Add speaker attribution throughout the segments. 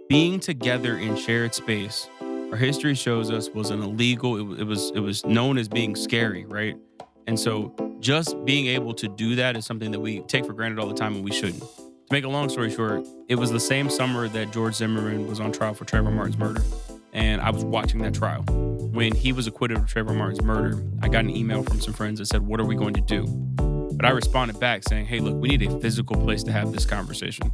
Speaker 1: being together in shared space, our history shows us was an illegal. It was known as being scary, right? And so, just being able to do that is something that we take for granted all the time, and we shouldn't. To make a long story short, it was the same summer that George Zimmerman was on trial for Trayvon Martin's murder, and I was watching that trial. When he was acquitted of Trayvon Martin's murder, I got an email from some friends that said, "What are we going to do?" But I responded back saying, "Hey, look, we need a physical place to have this conversation."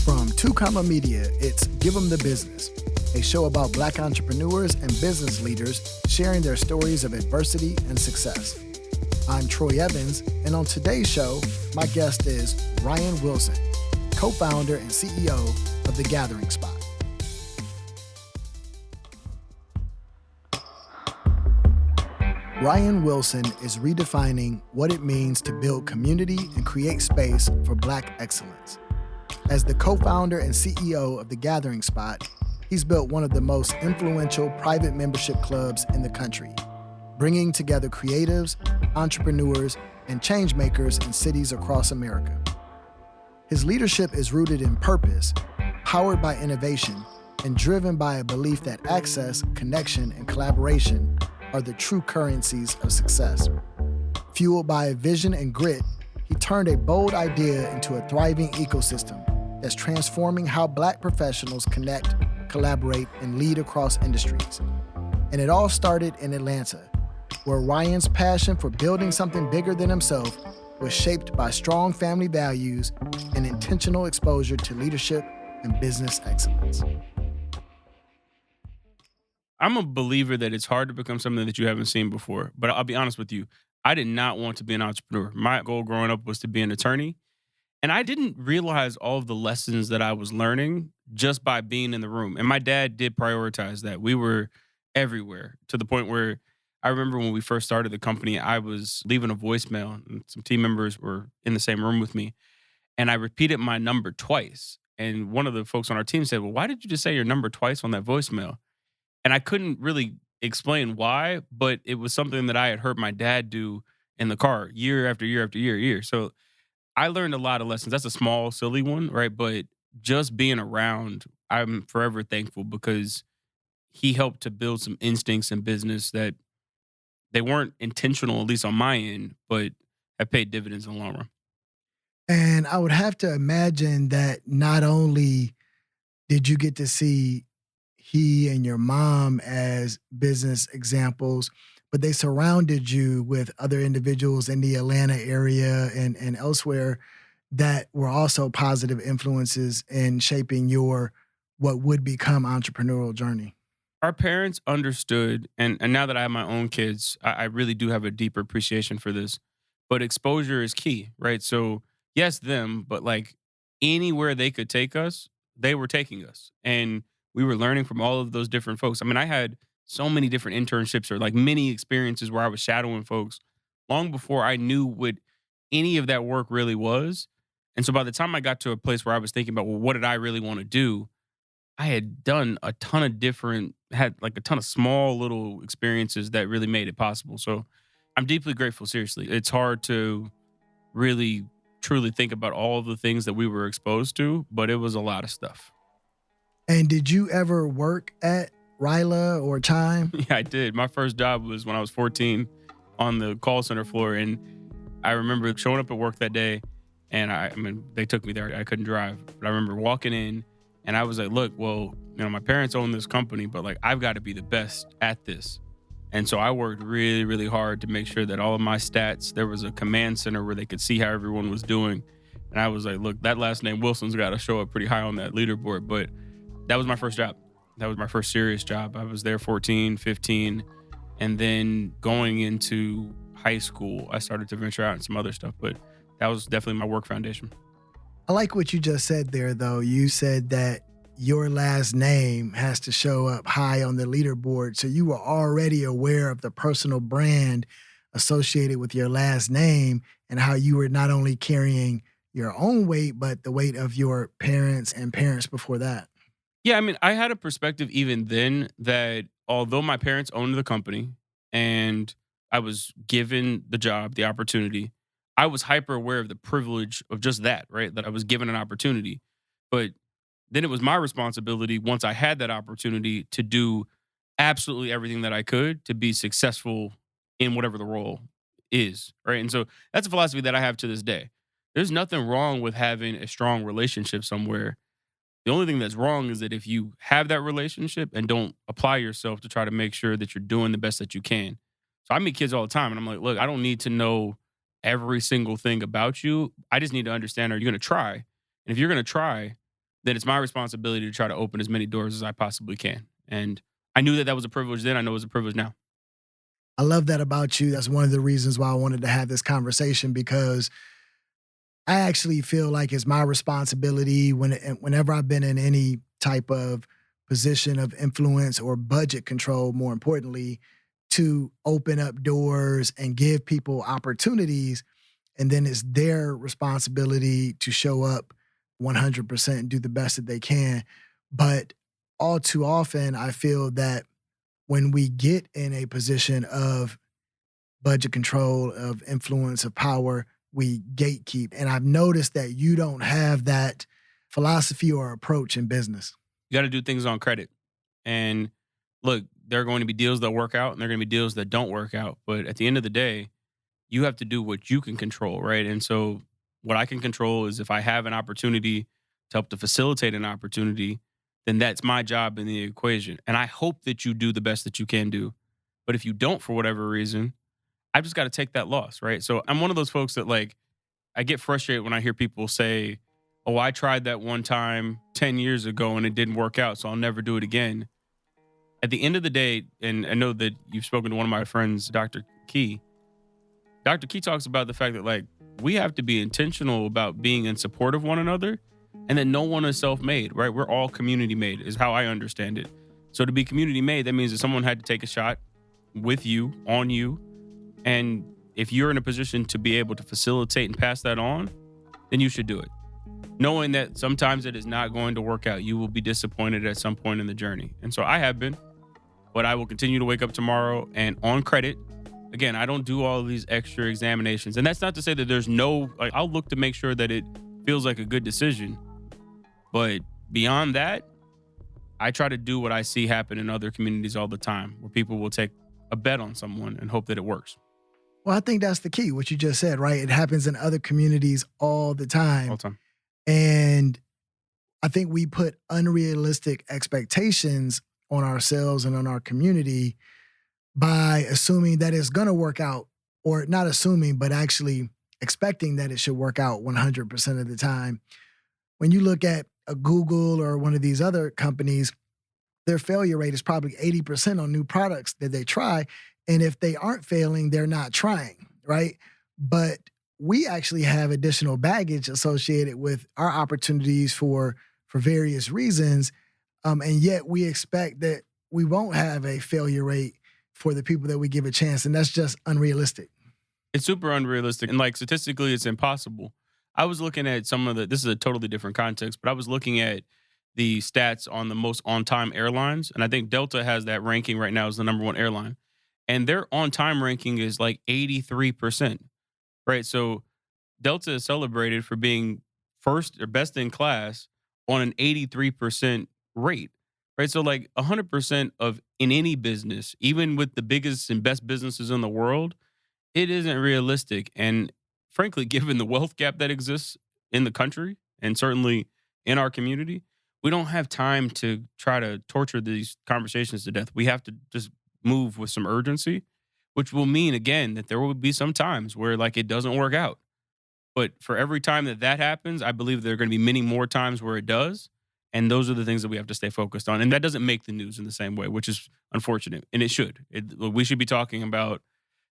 Speaker 2: From Two Comma Media, it's Give 'em the Business, a show about Black entrepreneurs and business leaders sharing their stories of adversity and success. I'm Troy Evans, and on today's show, my guest is Ryan Wilson, co-founder and CEO of The Gathering Spot. Ryan Wilson is redefining what it means to build community and create space for Black excellence. As the co-founder and CEO of The Gathering Spot, he's built one of the most influential private membership clubs in the country, bringing together creatives, entrepreneurs, and change makers in cities across America. His leadership is rooted in purpose, powered by innovation, and driven by a belief that access, connection, and collaboration are the true currencies of success. Fueled by a vision and grit, he turned a bold idea into a thriving ecosystem that's transforming how Black professionals connect, collaborate, and lead across industries. And it all started in Atlanta, where Ryan's passion for building something bigger than himself was shaped by strong family values and intentional exposure to leadership and business excellence.
Speaker 1: I'm a believer that it's hard to become something that you haven't seen before. But I'll be honest with you, I did not want to be an entrepreneur. My goal growing up was to be an attorney. And I didn't realize all of the lessons that I was learning just by being in the room. And my dad did prioritize that. We were everywhere to the point where I remember when we first started the company, I was leaving a voicemail and some team members were in the same room with me. And I repeated my number twice. And one of the folks on our team said, "Well, why did you just say your number twice on that voicemail?" And I couldn't really explain why, but it was something that I had heard my dad do in the car year after year after year. So I learned a lot of lessons. That's a small, silly one, right? But just being around, I'm forever thankful because he helped to build some instincts in business that they weren't intentional, at least on my end, but have paid dividends in the long run.
Speaker 2: And I would have to imagine that not only did you get to see he and your mom as business examples, but they surrounded you with other individuals in the Atlanta area and elsewhere that were also positive influences in shaping your what would become entrepreneurial journey.
Speaker 1: Our parents understood, and now that I have my own kids, I really do have a deeper appreciation for this. But exposure is key, right? So, yes, them, but like anywhere they could take us, they were taking us. And we were learning from all of those different folks. I mean, I had so many different internships or like many experiences where I was shadowing folks long before I knew what any of that work really was. And so by the time I got to a place where I was thinking about, well, what did I really want to do? I had done a ton of different, had like a ton of small little experiences that really made it possible. So I'm deeply grateful, seriously. It's hard to really truly think about all of the things that we were exposed to, but it was a lot of stuff.
Speaker 2: And did you ever work at Ryla or Chime?
Speaker 1: Yeah, I did. My first job was when I was 14 on the call center floor. And I remember showing up at work that day and I mean, they took me there. I couldn't drive, but I remember walking in and I was like, look, well, my parents own this company, but like, I've got to be the best at this. And so I worked really, really hard to make sure that all of my stats, there was a command center where they could see how everyone was doing. And I was like, look, that last name Wilson's got to show up pretty high on that leaderboard. But that was my first job. That was my first serious job. I was there 14, 15. And then going into high school, I started to venture out in some other stuff. But that was definitely my work foundation.
Speaker 2: I like what you just said there, though. You said that your last name has to show up high on the leaderboard. So you were already aware of the personal brand associated with your last name and how you were not only carrying your own weight, but the weight of your parents and parents before that.
Speaker 1: Yeah, I mean, I had a perspective even then that although my parents owned the company and I was given the job, the opportunity, I was hyper aware of the privilege of just that, right? That I was given an opportunity. But then it was my responsibility once I had that opportunity to do absolutely everything that I could to be successful in whatever the role is, right? And so that's a philosophy that I have to this day. There's nothing wrong with having a strong relationship somewhere. The only thing that's wrong is that if you have that relationship and don't apply yourself to try to make sure that you're doing the best that you can. So I meet kids all the time and I'm like, look, I don't need to know every single thing about you. I just need to understand, are you going to try? And if you're going to try, then it's my responsibility to try to open as many doors as I possibly can. And I knew that that was a privilege then. I know it's a privilege now.
Speaker 2: I love that about you. That's one of the reasons why I wanted to have this conversation because I actually feel like it's my responsibility whenever I've been in any type of position of influence or budget control, more importantly, to open up doors and give people opportunities. And then it's their responsibility to show up 100% and do the best that they can. But all too often, I feel that when we get in a position of budget control, of influence, of power, we gatekeep. And I've noticed that you don't have that philosophy or approach in business.
Speaker 1: You got to do things on credit. And look, there are going to be deals that work out and there are going to be deals that don't work out. But at the end of the day, you have to do what you can control, right? And so what I can control is if I have an opportunity to help to facilitate an opportunity, then that's my job in the equation. And I hope that you do the best that you can do. But if you don't for whatever reason, I've just got to take that loss, right? So I'm one of those folks that like I get frustrated when I hear people say, "Oh, I tried that one time 10 years ago and it didn't work out, so I'll never do it again." At the end of the day, and I know that you've spoken to one of my friends, Dr. Key. Dr. Key talks about the fact that like we have to be intentional about being in support of one another and that no one is self-made, right? We're all community made is how I understand it. So to be community made, that means that someone had to take a shot with you, on you. And if you're in a position to be able to facilitate and pass that on, then you should do it. Knowing that sometimes it is not going to work out. You will be disappointed at some point in the journey. And so I have been, but I will continue to wake up tomorrow and on credit. Again, I don't do all of these extra examinations. And that's not to say that there's no, like, I'll look to make sure that it feels like a good decision. But beyond that, I try to do what I see happen in other communities all the time, where people will take a bet on someone and hope that it works
Speaker 2: Well, I think that's the key, what you just said, right? It happens in other communities all the time.
Speaker 1: all the time.
Speaker 2: And I think we put unrealistic expectations on ourselves and on our community by assuming that it's going to work out, or not assuming, but actually expecting that it should work out 100% of the time. When you look at a Google or one of these other companies, their failure rate is probably 80% on new products that they try. And if they aren't failing, they're not trying, right? But we actually have additional baggage associated with our opportunities for various reasons. And yet we expect that we won't have a failure rate for the people that we give a chance. And that's just unrealistic.
Speaker 1: It's super unrealistic. And like statistically, it's impossible. I was looking at some of this is a totally different context, but I was looking at the stats on the most on time airlines. And I think Delta has that ranking right now as the number one airline. And their on time ranking is like 83%, right? So Delta is celebrated for being first or best in class on an 83% rate, right? So like 100% of in any business, even with the biggest and best businesses in the world, it isn't realistic. And frankly, given the wealth gap that exists in the country and certainly in our community, we don't have time to try to torture these conversations to death. We have to just move with some urgency, which will mean again that there will be some times where like it doesn't work out. But for every time that that happens, I believe there are going to be many more times where it does. And those are the things that we have to stay focused on. And that doesn't make the news in the same way, which is unfortunate. And it should. We should be talking about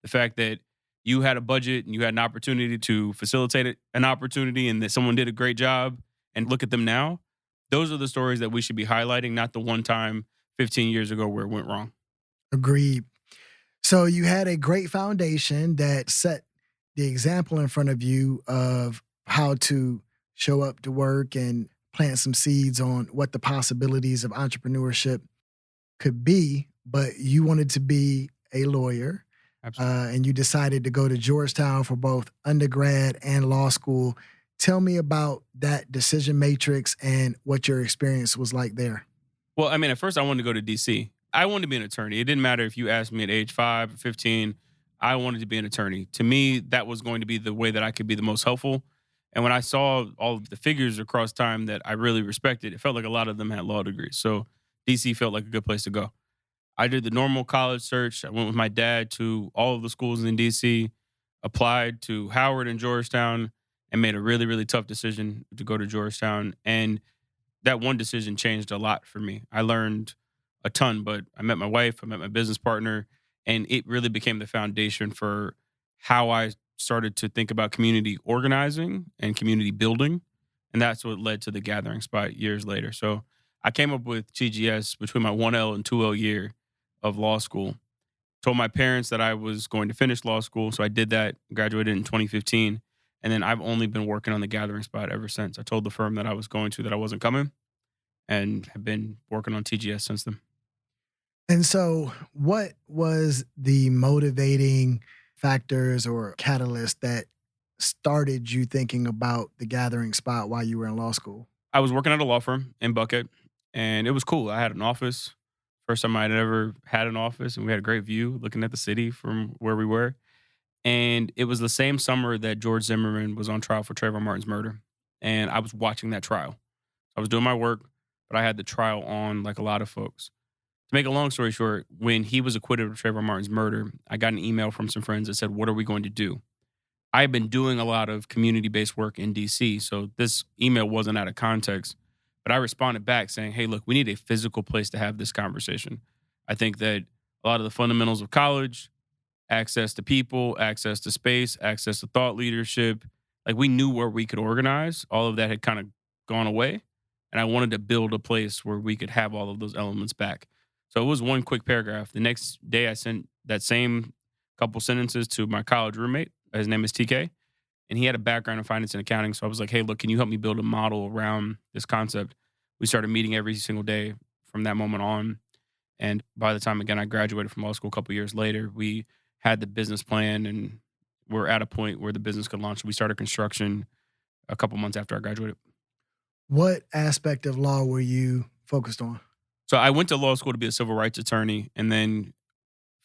Speaker 1: the fact that you had a budget and you had an opportunity to facilitate an opportunity and that someone did a great job and look at them now. Those are the stories that we should be highlighting, not the one time 15 years ago where it went wrong.
Speaker 2: Agreed. So you had a great foundation that set the example in front of you of how to show up to work and plant some seeds on what the possibilities of entrepreneurship could be, but you wanted to be a lawyer,
Speaker 1: Absolutely.
Speaker 2: and you decided to go to Georgetown for both undergrad and law school. Tell me about that decision matrix and what your experience was like there.
Speaker 1: Well, I mean, at first I wanted to go to DC. I wanted to be an attorney. It didn't matter if you asked me at age 5 or 15. I wanted to be an attorney. To me, that was going to be the way that I could be the most helpful. And when I saw all of the figures across time that I really respected, it felt like a lot of them had law degrees. So DC felt like a good place to go. I did the normal college search. I went with my dad to all of the schools in DC, applied to Howard and Georgetown, and made a really, really tough decision to go to Georgetown. And that one decision changed a lot for me. I learned a ton, but I met my wife, I met my business partner, and it really became the foundation for how I started to think about community organizing and community building. And that's what led to the gathering spot years later. So I came up with TGS between my 1L and 2L year of law school. Told my parents that I was going to finish law school. So I did that, graduated in 2015. And then I've only been working on the gathering spot ever since. I told the firm that I was going to that I wasn't coming and have been working on TGS since then.
Speaker 2: And so, what was the motivating factors or catalyst that started you thinking about the gathering spot while you were in law school?
Speaker 1: I was working at a law firm in Buckhead, and it was cool. I had an office. First time I'd ever had an office, and we had a great view looking at the city from where we were. And it was the same summer that George Zimmerman was on trial for Trayvon Martin's murder. And I was watching that trial. I was doing my work, but I had the trial on like a lot of folks. To make a long story short, when he was acquitted of Trayvon Martin's murder, I got an email from some friends that said, "What are we going to do?" I had been doing a lot of community based work in DC. So this email wasn't out of context, but I responded back saying, "Hey, look, we need a physical place to have this conversation." I think that a lot of the fundamentals of college, access to people, access to space, access to thought leadership. Like we knew where we could organize. All of that had kind of gone away. And I wanted to build a place where we could have all of those elements back. So it was one quick paragraph. The next day I sent that same couple sentences to my college roommate. His name is TK. And he had a background in finance and accounting. So I was like, "Hey, look, can you help me build a model around this concept?" We started meeting every single day from that moment on. And by the time, again, I graduated from law school a couple years later, we had the business plan and we're at a point where the business could launch. We started construction a couple months after I graduated.
Speaker 2: What aspect of law were you focused on?
Speaker 1: So I went to law school to be a civil rights attorney and then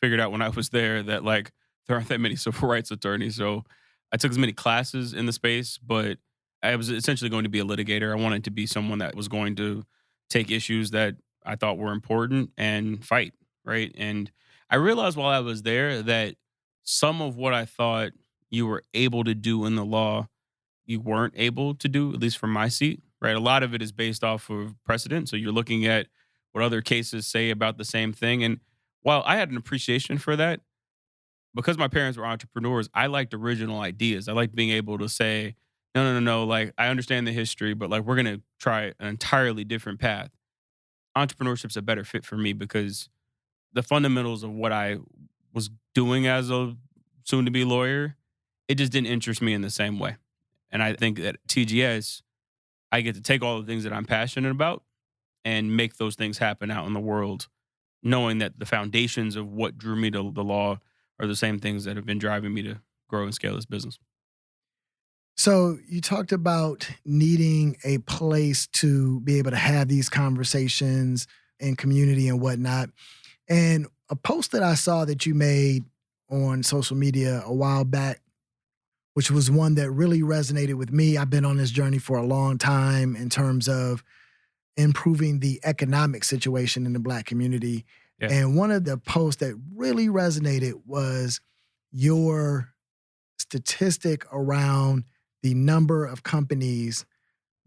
Speaker 1: figured out when I was there that like there aren't that many civil rights attorneys. So I took as many classes in the space, but I was essentially going to be a litigator. I wanted to be someone that was going to take issues that I thought were important and fight, right? And I realized while I was there that some of what I thought you were able to do in the law, you weren't able to do, at least from my seat, right? A lot of it is based off of precedent. So you're looking at what other cases say about the same thing. And while I had an appreciation for that, because my parents were entrepreneurs, I liked original ideas. I liked being able to say, no, no, no, no, like I understand the history, but like we're going to try an entirely different path. Entrepreneurship's a better fit for me because the fundamentals of what I was doing as a soon to be lawyer, it just didn't interest me in the same way. And I think that TGS, I get to take all the things that I'm passionate about and make those things happen out in the world, knowing that the foundations of what drew me to the law are the same things that have been driving me to grow and scale this business.
Speaker 2: So you talked about needing a place to be able to have these conversations in community and whatnot. And a post that I saw that you made on social media a while back, which was one that really resonated with me. I've been on this journey for a long time in terms of improving the economic situation in the Black community.
Speaker 1: Yeah.
Speaker 2: And one of the posts that really resonated was your statistic around the number of companies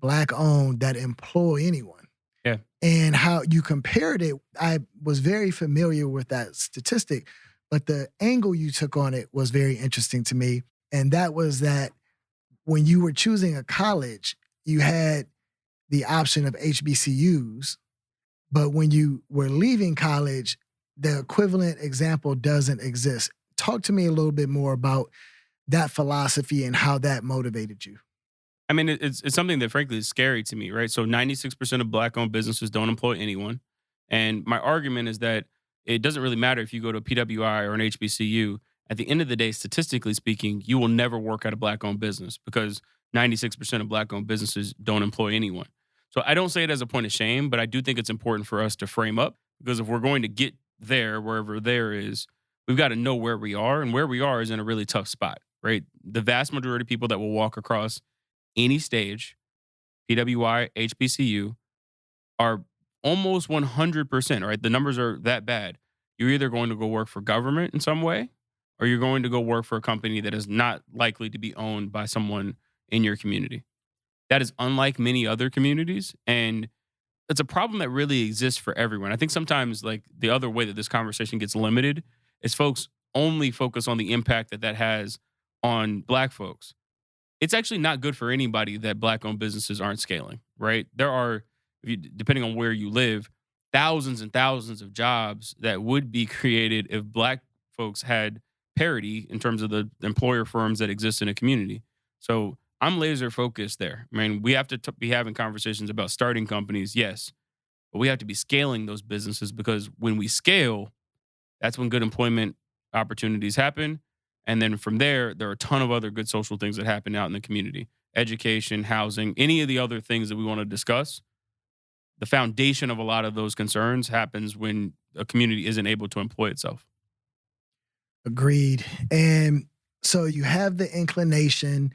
Speaker 2: Black owned that employ anyone
Speaker 1: Yeah.
Speaker 2: and how you compared it. I was very familiar with that statistic, but the angle you took on it was very interesting to me. And that was that when you were choosing a college, you had the option of HBCUs, but when you were leaving college, the equivalent example doesn't exist. Talk to me a little bit more about that philosophy and how that motivated you.
Speaker 1: I mean, it's something that frankly is scary to me, right? So 96% of black-owned businesses don't employ anyone, and my argument is that it doesn't really matter if you go to a PWI or an HBCU. At the end of the day, statistically speaking, you will never work at a black-owned business because 96% of black-owned businesses don't employ anyone. So I don't say it as a point of shame, but I do think it's important for us to frame up because if we're going to get there, wherever there is, we've got to know where we are, and where we are is in a really tough spot, right? The vast majority of people that will walk across any stage, PWI, HBCU, are almost 100%, right? The numbers are that bad. You're either going to go work for government in some way, or you're going to go work for a company that is not likely to be owned by someone in your community. That is unlike many other communities. And it's a problem that really exists for everyone. I think sometimes, like, the other way that this conversation gets limited is folks only focus on the impact that that has on black folks. It's actually not good for anybody that black owned businesses aren't scaling, right? There are, if you, depending on where you live, thousands and thousands of jobs that would be created if black folks had parity in terms of the employer firms that exist in a community. So I'm laser focused there. I mean, we have to be having conversations about starting companies, yes, but we have to be scaling those businesses because when we scale, that's when good employment opportunities happen. And then from there, there are a ton of other good social things that happen out in the community: education, housing, any of the other things that we want to discuss. The foundation of a lot of those concerns happens when a community isn't able to employ itself.
Speaker 2: Agreed. And so you have the inclination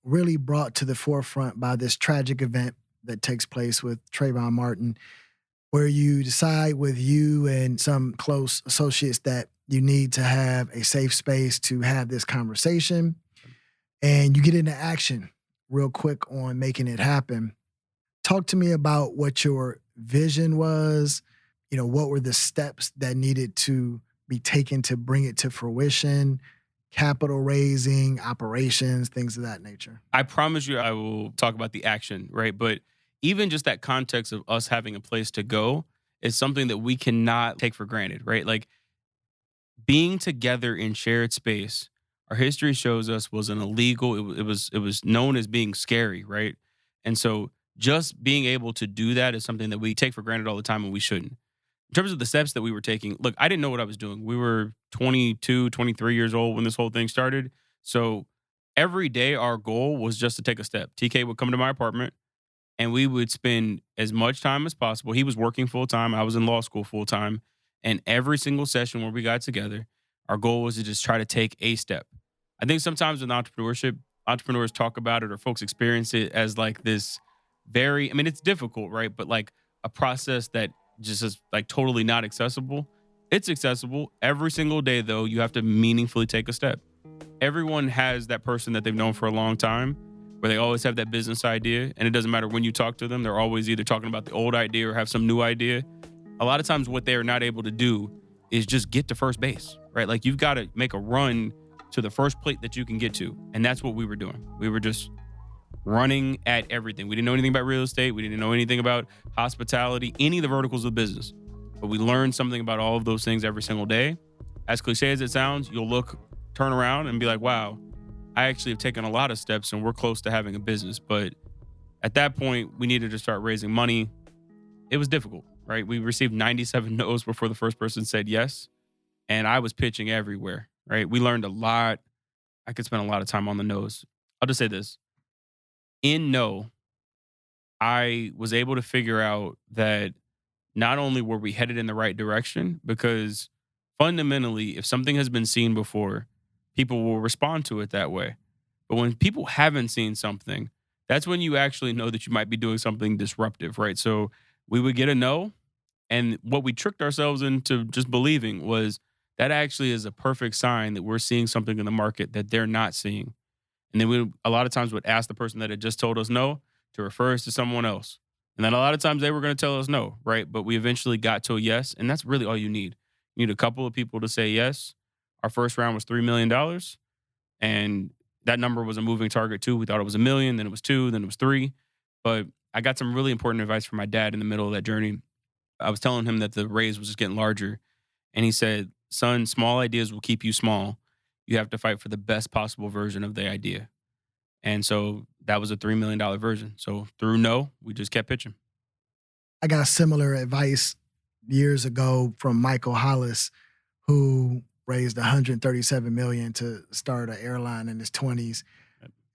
Speaker 2: really brought to the forefront by this tragic event that takes place with Trayvon Martin, where you decide with you and some close associates that you need to have a safe space to have this conversation. And you get into action real quick on making it happen. Talk to me about what your vision was. What were the steps that needed to be taken to bring it to fruition, capital raising, operations, things of that nature.
Speaker 1: I promise you, I will talk about the action, right? But even just that context of us having a place to go is something that we cannot take for granted, right? Like, being together in shared space, our history shows us, was an illegal. It was known as being scary, right? And so just being able to do that is something that we take for granted all the time, and we shouldn't. In terms of the steps that we were taking, look, I didn't know what I was doing. We were 22, 23 years old when this whole thing started. So every day our goal was just to take a step. TK would come to my apartment and we would spend as much time as possible. He was working full time. I was in law school full time. And every single session where we got together, our goal was to just try to take a step. I think sometimes with entrepreneurship, entrepreneurs talk about it or folks experience it as like this very, I mean, it's difficult, right? But like a process that just is like totally not accessible. It's accessible. Every single day, though, you have to meaningfully take a step. Everyone has that person that they've known for a long time where they always have that business idea. And it doesn't matter when you talk to them, they're always either talking about the old idea or have some new idea. A lot of times what they are not able to do is just get to first base, right? Like, you've got to make a run to the first plate that you can get to. And that's what we were doing. We were just running at everything. We didn't know anything about real estate. We didn't know anything about hospitality, any of the verticals of business. But we learned something about all of those things every single day. As cliche as it sounds, you'll turn around and be like, wow, I actually have taken a lot of steps and we're close to having a business. But at that point, we needed to start raising money. It was difficult, right? We received 97 no's before the first person said yes. And I was pitching everywhere, right? We learned a lot. I could spend a lot of time on the no's. I'll just say this. In no, I was able to figure out that not only were we headed in the right direction, because fundamentally, if something has been seen before, people will respond to it that way. But when people haven't seen something, that's when you actually know that you might be doing something disruptive, right? So we would get a no. And what we tricked ourselves into just believing was that actually is a perfect sign that we're seeing something in the market that they're not seeing. And then we a lot of times would ask the person that had just told us no to refer us to someone else. And then a lot of times they were going to tell us no, right? But we eventually got to a yes. And that's really all you need. You need a couple of people to say yes. Our first round was $3 million. And that number was a moving target too. We thought it was $1 million, then it was 2, then it was 3. But I got some really important advice from my dad in the middle of that journey. I was telling him that the raise was just getting larger. And he said, son, small ideas will keep you small. You have to fight for the best possible version of the idea. And so that was a $3 million version. So through no, we just kept pitching.
Speaker 2: I got similar advice years ago from Michael Hollis, who raised 137 million to start an airline in his 20s.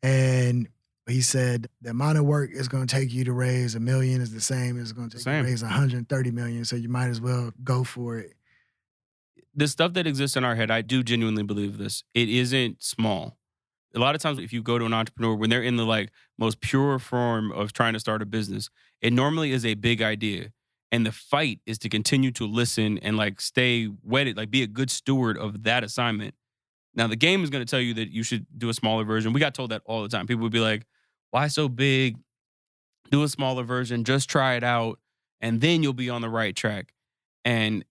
Speaker 2: And he said the amount of work it's going to take you to raise $1 million is the same as it's going to take you to raise 130 million. So you might as well go for it.
Speaker 1: The stuff that exists in our head, I do genuinely believe this. It isn't small. A lot of times if you go to an entrepreneur, when they're in the like most pure form of trying to start a business, it normally is a big idea. And the fight is to continue to listen and like stay wedded, like be a good steward of that assignment. Now the game is going to tell you that you should do a smaller version. We got told that all the time. People would be like, why so big? Do a smaller version, just try it out, and then you'll be on the right track. And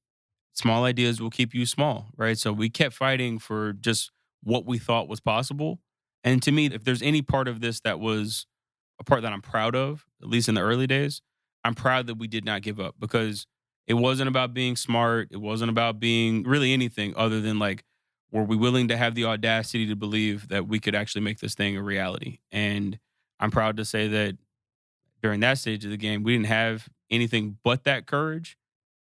Speaker 1: small ideas will keep you small, right? So we kept fighting for just what we thought was possible. And to me, if there's any part of this that was a part that I'm proud of, at least in the early days, I'm proud that we did not give up because it wasn't about being smart. It wasn't about being really anything other than like, were we willing to have the audacity to believe that we could actually make this thing a reality? And I'm proud to say that during that stage of the game, we didn't have anything but that courage,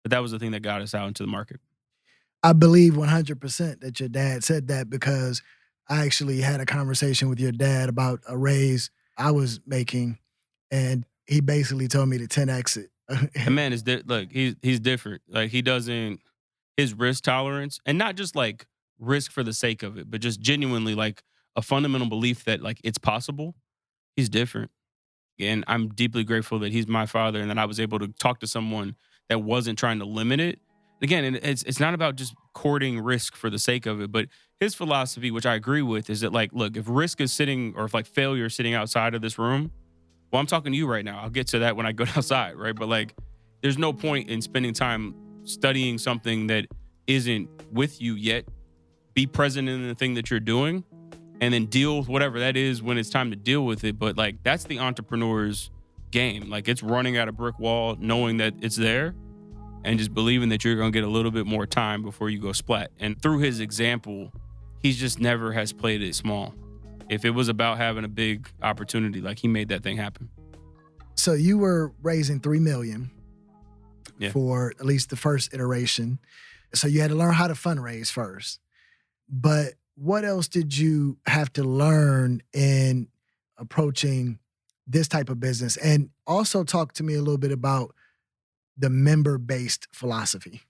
Speaker 1: but that was the thing that got us out into the market.
Speaker 2: I believe 100% that your dad said that because I actually had a conversation with your dad about a raise I was making, and he basically told me to 10x it.
Speaker 1: The man is look, he's different. Like he doesn't his risk tolerance, and not just like risk for the sake of it, but just genuinely like a fundamental belief that like it's possible. He's different. And I'm deeply grateful that he's my father and that I was able to talk to someone that wasn't trying to limit it. Again, and it's not about just courting risk for the sake of it, but his philosophy, which I agree with, is that like, look, if risk is sitting or if like failure is sitting outside of this room, well, I'm talking to you right now. I'll get to that when I go outside, right? But like, there's no point in spending time studying something that isn't with you yet. Be present in the thing that you're doing and then deal with whatever that is when it's time to deal with it. But like, that's the entrepreneur's game. Like it's running at a brick wall, knowing that it's there and just believing that you're going to get a little bit more time before you go splat. And through his example, he just never has played it small. If it was about having a big opportunity, like he made that thing happen.
Speaker 2: So you were raising $3 million for at least the first iteration. So you had to learn how to fundraise first. But what else did you have to learn in approaching this type of business? And also talk to me a little bit about the member-based philosophy.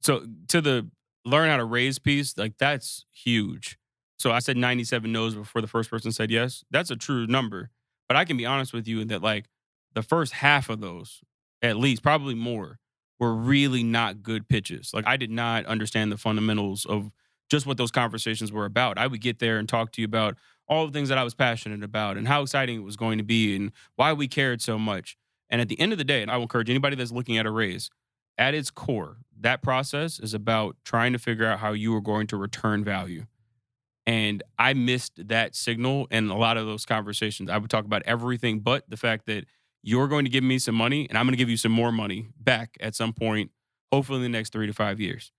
Speaker 1: So to the learn how to raise piece, like that's huge. So I said 97 no's before the first person said yes. That's a true number. But I can be honest with you in that like the first half of those, at least, probably more, were really not good pitches. Like I did not understand the fundamentals of just what those conversations were about. I would get there and talk to you about all the things that I was passionate about and how exciting it was going to be and why we cared so much. And at the end of the day, and I will encourage anybody that's looking at a raise, at its core, that process is about trying to figure out how you are going to return value. And I missed that signal in a lot of those conversations. I would talk about everything but the fact that you're going to give me some money and I'm going to give you some more money back at some point, hopefully in the next 3 to 5 years.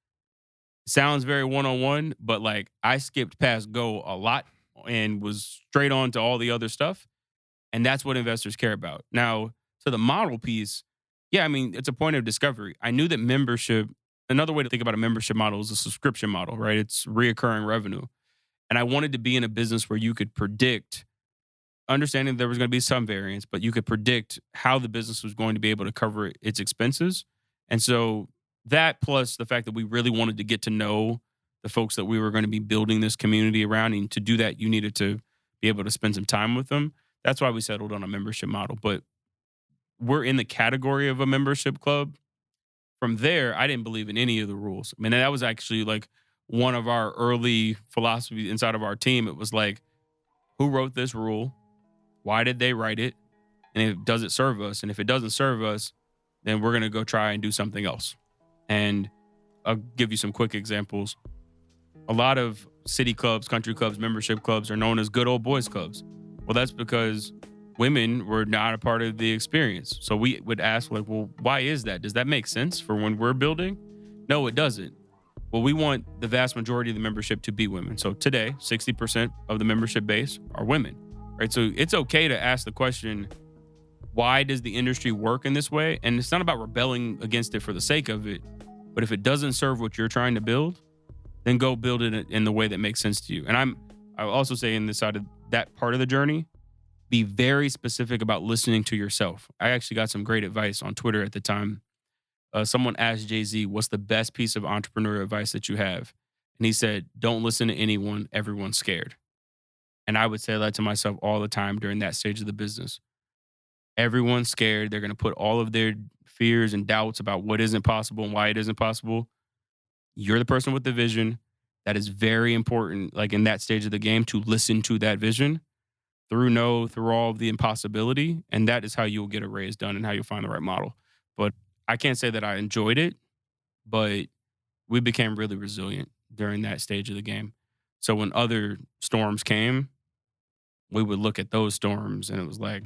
Speaker 1: Sounds very one-on-one, but like I skipped past go a lot and was straight on to all the other stuff. And that's what investors care about. Now, to the model piece, yeah, I mean, it's a point of discovery. I knew that membership, another way to think about a membership model is a subscription model, right? It's reoccurring revenue. And I wanted to be in a business where you could predict, understanding there was going to be some variance, but you could predict how the business was going to be able to cover its expenses. And so that plus the fact that we really wanted to get to know the folks that we were going to be building this community around. And to do that, you needed to be able to spend some time with them. That's why we settled on a membership model. But we're in the category of a membership club. From there, I didn't believe in any of the rules. I mean, that was actually like one of our early philosophies inside of our team. It was like, who wrote this rule? Why did they write it? And does it serve us? And if it doesn't serve us, then we're going to go try and do something else. And I'll give you some quick examples. A lot of city clubs, country clubs, membership clubs are known as good old boys clubs. Well, that's because women were not a part of the experience. So we would ask like, well, why is that? Does that make sense for when we're building? No, it doesn't. Well, we want the vast majority of the membership to be women. So today, 60% of the membership base are women, right? So it's okay to ask the question, why does the industry work in this way? And it's not about rebelling against it for the sake of it, but if it doesn't serve what you're trying to build, then go build it in the way that makes sense to you. And I'll also say in this side of that part of the journey, be very specific about listening to yourself. I actually got some great advice on Twitter at the time. Someone asked Jay-Z, what's the best piece of entrepreneur advice that you have? And he said, don't listen to anyone, everyone's scared. And I would say that to myself all the time during that stage of the business. Everyone's scared. They're going to put all of their fears and doubts about what isn't possible and why it isn't possible. You're the person with the vision. That is very important, like in that stage of the game, to listen to that vision through all of the impossibility. And that is how you'll get a raise done and how you'll find the right model. But I can't say that I enjoyed it, but we became really resilient during that stage of the game. So when other storms came, we would look at those storms and it was like,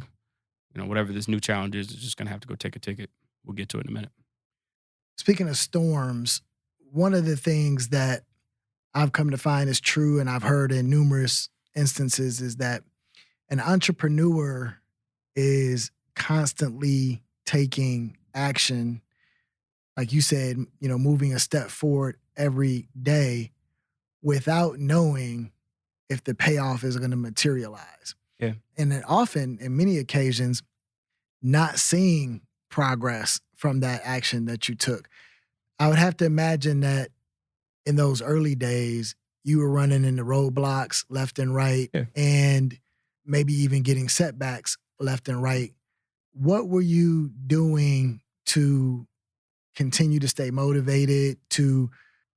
Speaker 1: whatever this new challenge is just going to have to go take a ticket. We'll get to it in a minute.
Speaker 2: Speaking of storms, one of the things that I've come to find is true, and I've heard in numerous instances, is that an entrepreneur is constantly taking action, like you said, moving a step forward every day without knowing if the payoff is going to materialize.
Speaker 1: Yeah.
Speaker 2: And then often, in many occasions, not seeing progress from that action that you took. I would have to imagine that in those early days, you were running into roadblocks left and right,
Speaker 1: Yeah.
Speaker 2: and maybe even getting setbacks left and right. What were you doing to continue to stay motivated, to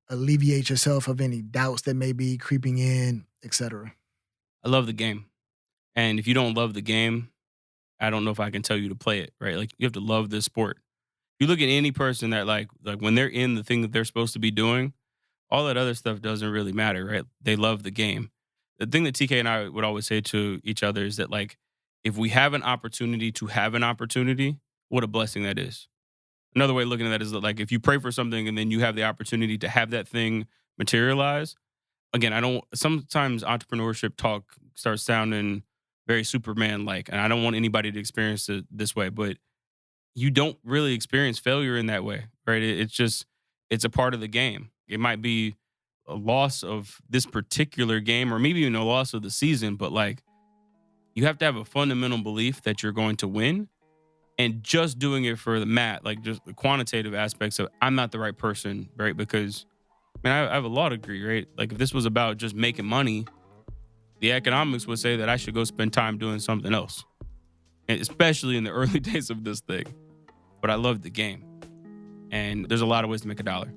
Speaker 2: alleviate yourself of any doubts that may be creeping in, et cetera?
Speaker 1: I love the game. And if you don't love the game, I don't know if I can tell you to play it, right? Like you have to love this sport. You look at any person that like when they're in the thing that they're supposed to be doing, all that other stuff doesn't really matter, right? They love the game. The thing that TK and I would always say to each other is that like if we have an opportunity to have an opportunity, what a blessing that is. Another way of looking at that is that like if you pray for something and then you have the opportunity to have that thing materialize. Again, I don't sometimes entrepreneurship talk starts sounding very Superman like, and I don't want anybody to experience it this way, but you don't really experience failure in that way, right? It's a part of the game. It might be a loss of this particular game or maybe even a loss of the season, but like you have to have a fundamental belief that you're going to win, and just doing it for the mat, like just the quantitative aspects of I'm not the right person, right? Because I have a law degree, right? Like if this was about just making money, the economics would say that I should go spend time doing something else, and especially in the early days of this thing. But I love the game, and there's a lot of ways to make a dollar.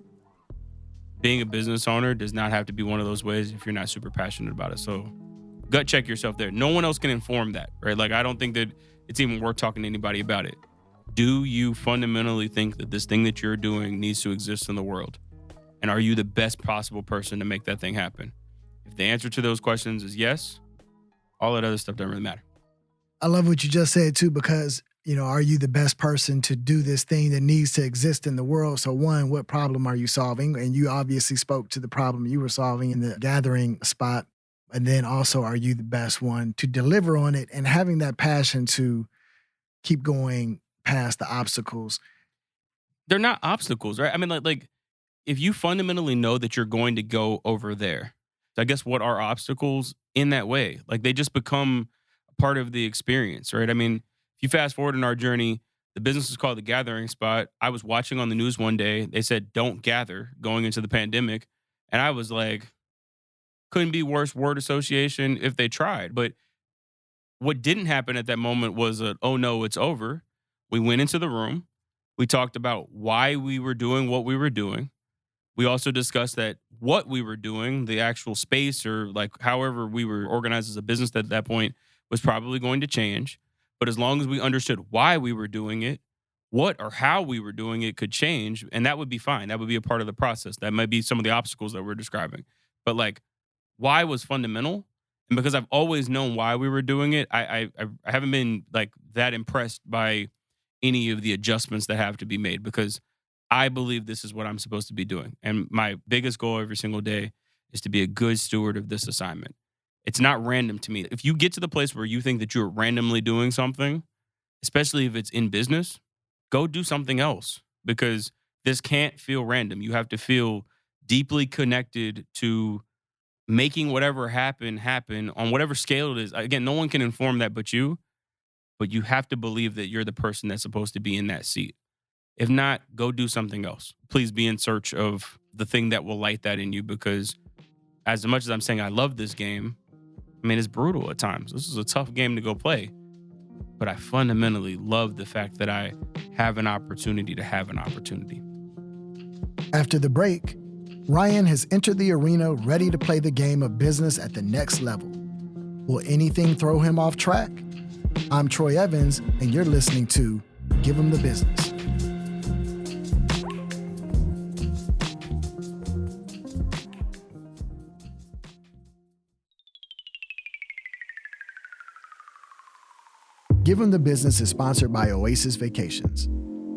Speaker 1: Being a business owner does not have to be one of those ways if you're not super passionate about it. So gut check yourself there. No one else can inform that, right? Like I don't think that it's even worth talking to anybody about it. Do you fundamentally think that this thing that you're doing needs to exist in the world? And are you the best possible person to make that thing happen? If the answer to those questions is yes, all that other stuff doesn't really matter.
Speaker 2: I love what you just said too, because, are you the best person to do this thing that needs to exist in the world? So one, what problem are you solving? And you obviously spoke to the problem you were solving in the gathering spot. And then also, are you the best one to deliver on it and having that passion to keep going past the obstacles?
Speaker 1: They're not obstacles, right? I mean, like if you fundamentally know that you're going to go over there, I guess what are obstacles in that way? Like they just become part of the experience, right? I mean, if you fast forward in our journey, the business is called The Gathering Spot. I was watching on the news one day. They said, don't gather going into the pandemic. And I was like, couldn't be worse word association if they tried. But what didn't happen at that moment was oh no, it's over. We went into the room. We talked about why we were doing what we were doing. We also discussed that what we were doing, the actual space or like however we were organized as a business at that point was probably going to change. But as long as we understood why we were doing it, what or how we were doing it could change, and that would be fine. That would be a part of the process. That might be some of the obstacles that we're describing. But like why was fundamental. And because I've always known why we were doing it, I haven't been like that impressed by any of the adjustments that have to be made because I believe this is what I'm supposed to be doing. And my biggest goal every single day is to be a good steward of this assignment. It's not random to me. If you get to the place where you think that you're randomly doing something, especially if it's in business, go do something else because this can't feel random. You have to feel deeply connected to making whatever happen on whatever scale it is. Again, no one can inform that but you have to believe that you're the person that's supposed to be in that seat. If not, go do something else. Please be in search of the thing that will light that in you because as much as I'm saying I love this game, I mean, it's brutal at times. This is a tough game to go play, but I fundamentally love the fact that I have an opportunity to have an opportunity.
Speaker 2: After the break, Ryan has entered the arena ready to play the game of business at the next level. Will anything throw him off track? I'm Troy Evans, and you're listening to Give Him the Business. Give 'em the Business is sponsored by Oasis Vacations.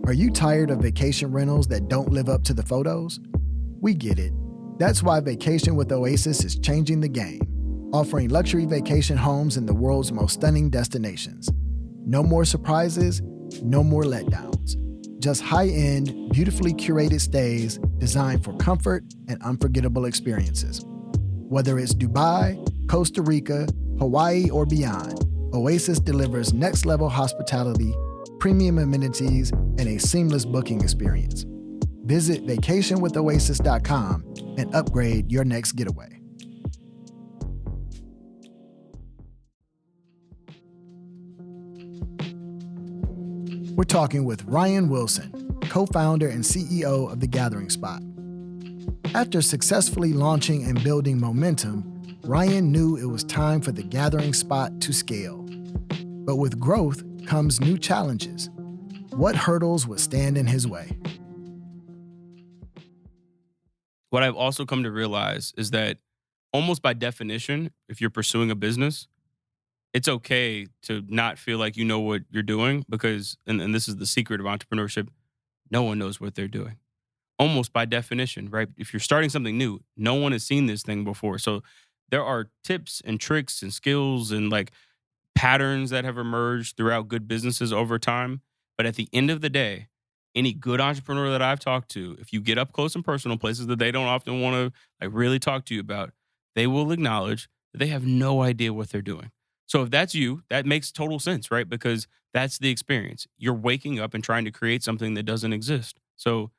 Speaker 2: Are you tired of vacation rentals that don't live up to the photos? We get it. That's why Vacation with Oasis is changing the game, offering luxury vacation homes in the world's most stunning destinations. No more surprises, no more letdowns. Just high-end, beautifully curated stays designed for comfort and unforgettable experiences. Whether it's Dubai, Costa Rica, Hawaii, or beyond, Oasis delivers next-level hospitality, premium amenities, and a seamless booking experience. Visit vacationwithoasis.com and upgrade your next getaway. We're talking with Ryan Wilson, co-founder and CEO of The Gathering Spot. After successfully launching and building momentum, Ryan knew it was time for The Gathering Spot to scale. But with growth comes new challenges. What hurdles would stand in his way?
Speaker 1: What I've also come to realize is that almost by definition, if you're pursuing a business, it's okay to not feel like you know what you're doing because, and this is the secret of entrepreneurship, no one knows what they're doing. Almost by definition, right? If you're starting something new, no one has seen this thing before. So there are tips and tricks and skills and like patterns that have emerged throughout good businesses over time. But at the end of the day, any good entrepreneur that I've talked to, if you get up close and personal, places that they don't often want to like really talk to you about, they will acknowledge that they have no idea what they're doing. So if that's you, that makes total sense, right? Because that's the experience. You're waking up and trying to create something that doesn't exist. So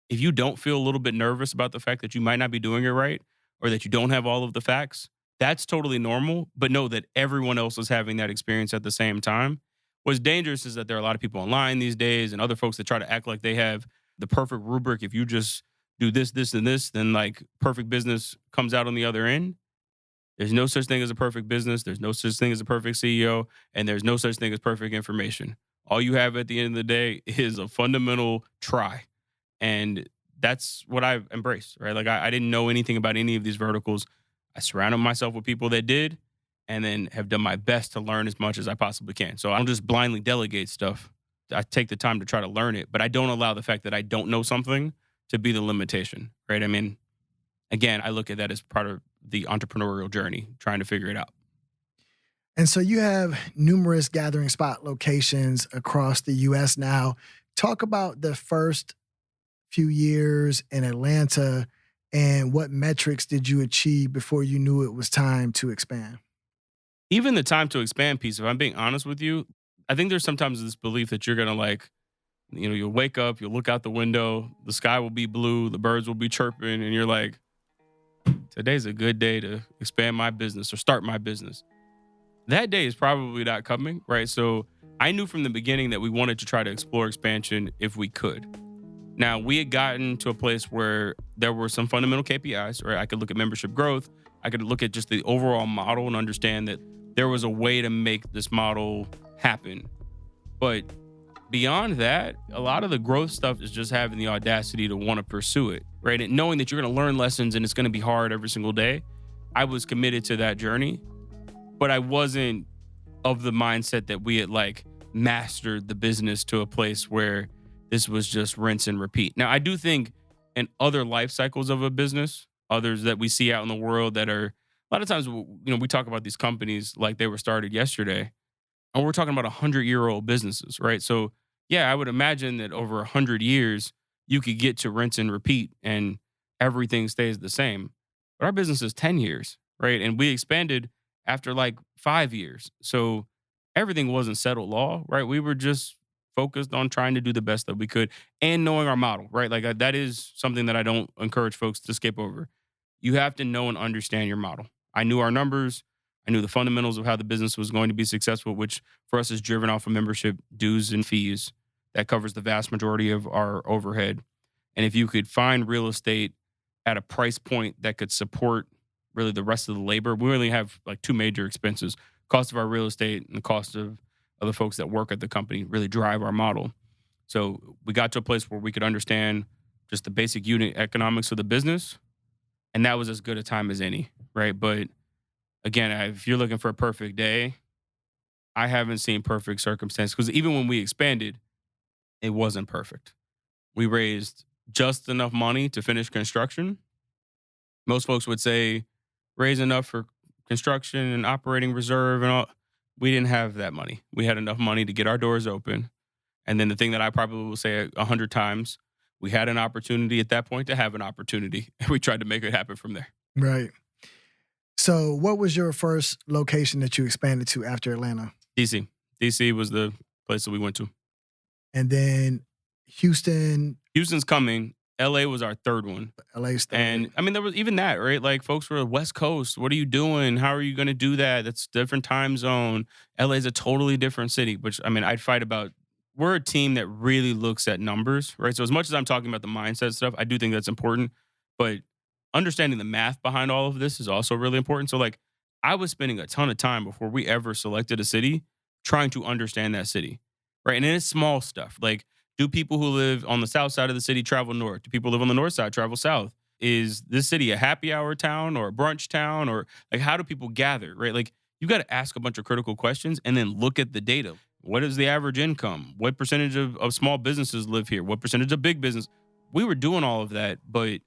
Speaker 1: if you don't feel a little bit nervous about the fact that you might not be doing it right or that you don't have all of the facts, that's totally normal. But know that everyone else is having that experience at the same time. What's dangerous is that there are a lot of people online these days and other folks that try to act like they have the perfect rubric. If you just do this, this, and this, then like perfect business comes out on the other end. There's no such thing as a perfect business. There's no such thing as a perfect CEO. And there's no such thing as perfect information. All you have at the end of the day is a fundamental try. And that's what I've embraced, right? Like I didn't know anything about any of these verticals. I surrounded myself with people that did and then have done my best to learn as much as I possibly can. So I don't just blindly delegate stuff. I take the time to try to learn it, but I don't allow the fact that I don't know something to be the limitation, right? I mean, again, I look at that as part of the entrepreneurial journey, trying to figure it out.
Speaker 2: And so you have numerous Gathering Spot locations across the U.S. now. Talk about the first few years in Atlanta and what metrics did you achieve before you knew it was time to expand?
Speaker 1: Even the time to expand piece, if I'm being honest with you, I think there's sometimes this belief that you're going to like, you'll wake up, you'll look out the window, the sky will be blue, the birds will be chirping, and you're like, today's a good day to expand my business or start my business. That day is probably not coming, right? So I knew from the beginning that we wanted to try to explore expansion if we could. Now, we had gotten to a place where there were some fundamental KPIs, right? I could look at membership growth. I could look at just the overall model and understand that there was a way to make this model happen. But beyond that, a lot of the growth stuff is just having the audacity to want to pursue it, right? And knowing that you're going to learn lessons and it's going to be hard every single day. I was committed to that journey, but I wasn't of the mindset that we had like mastered the business to a place where this was just rinse and repeat. Now, I do think in other life cycles of a business, others that we see out in the world that are A lot of times, we talk about these companies like they were started yesterday, and we're talking about 100-year-old businesses, right? So, yeah, I would imagine that over 100 years, you could get to rinse and repeat, and everything stays the same. But our business is 10 years, right? And we expanded after like 5 years, so everything wasn't settled law, right? We were just focused on trying to do the best that we could and knowing our model, right? Like that is something that I don't encourage folks to skip over. You have to know and understand your model. I knew our numbers. I knew the fundamentals of how the business was going to be successful, which for us is driven off of membership dues and fees. That covers the vast majority of our overhead. And if you could find real estate at a price point that could support really the rest of the labor, we only have like two major expenses: cost of our real estate and the cost of the folks that work at the company really drive our model. So we got to a place where we could understand just the basic unit economics of the business. And that was as good a time as any, right? But again, if you're looking for a perfect day, I haven't seen perfect circumstance because even when we expanded, it wasn't perfect. We raised just enough money to finish construction. Most folks would say raise enough for construction and operating reserve and all. We didn't have that money. We had enough money to get our doors open. And then the thing that I probably will say 100 times, we had an opportunity at that point to have an opportunity. And we tried to make it happen from there.
Speaker 2: Right. So, what was your first location that you expanded to after Atlanta?
Speaker 1: DC. DC was the place that we went to.
Speaker 2: And then Houston,
Speaker 1: Houston's coming. LA was our third one.
Speaker 2: LA's third.
Speaker 1: And I mean, there was even that, right? Like folks were West Coast. What are you doing? How are you going to do that? That's different time zone. LA's a totally different city, which I mean, I'd fight about. We're a team that really looks at numbers, right? So as much as I'm talking about the mindset stuff, I do think that's important. But understanding the math behind all of this is also really important. So like I was spending a ton of time before we ever selected a city trying to understand that city, right? And then it's small stuff. Like, do people who live on the south side of the city travel north? Do people who live on the north side travel south? Is this city a happy hour town or a brunch town? Or like, how do people gather, right? Like, you got to ask a bunch of critical questions and then look at the data. What is the average income? What percentage of small businesses live here? What percentage of big business? We were doing all of that. But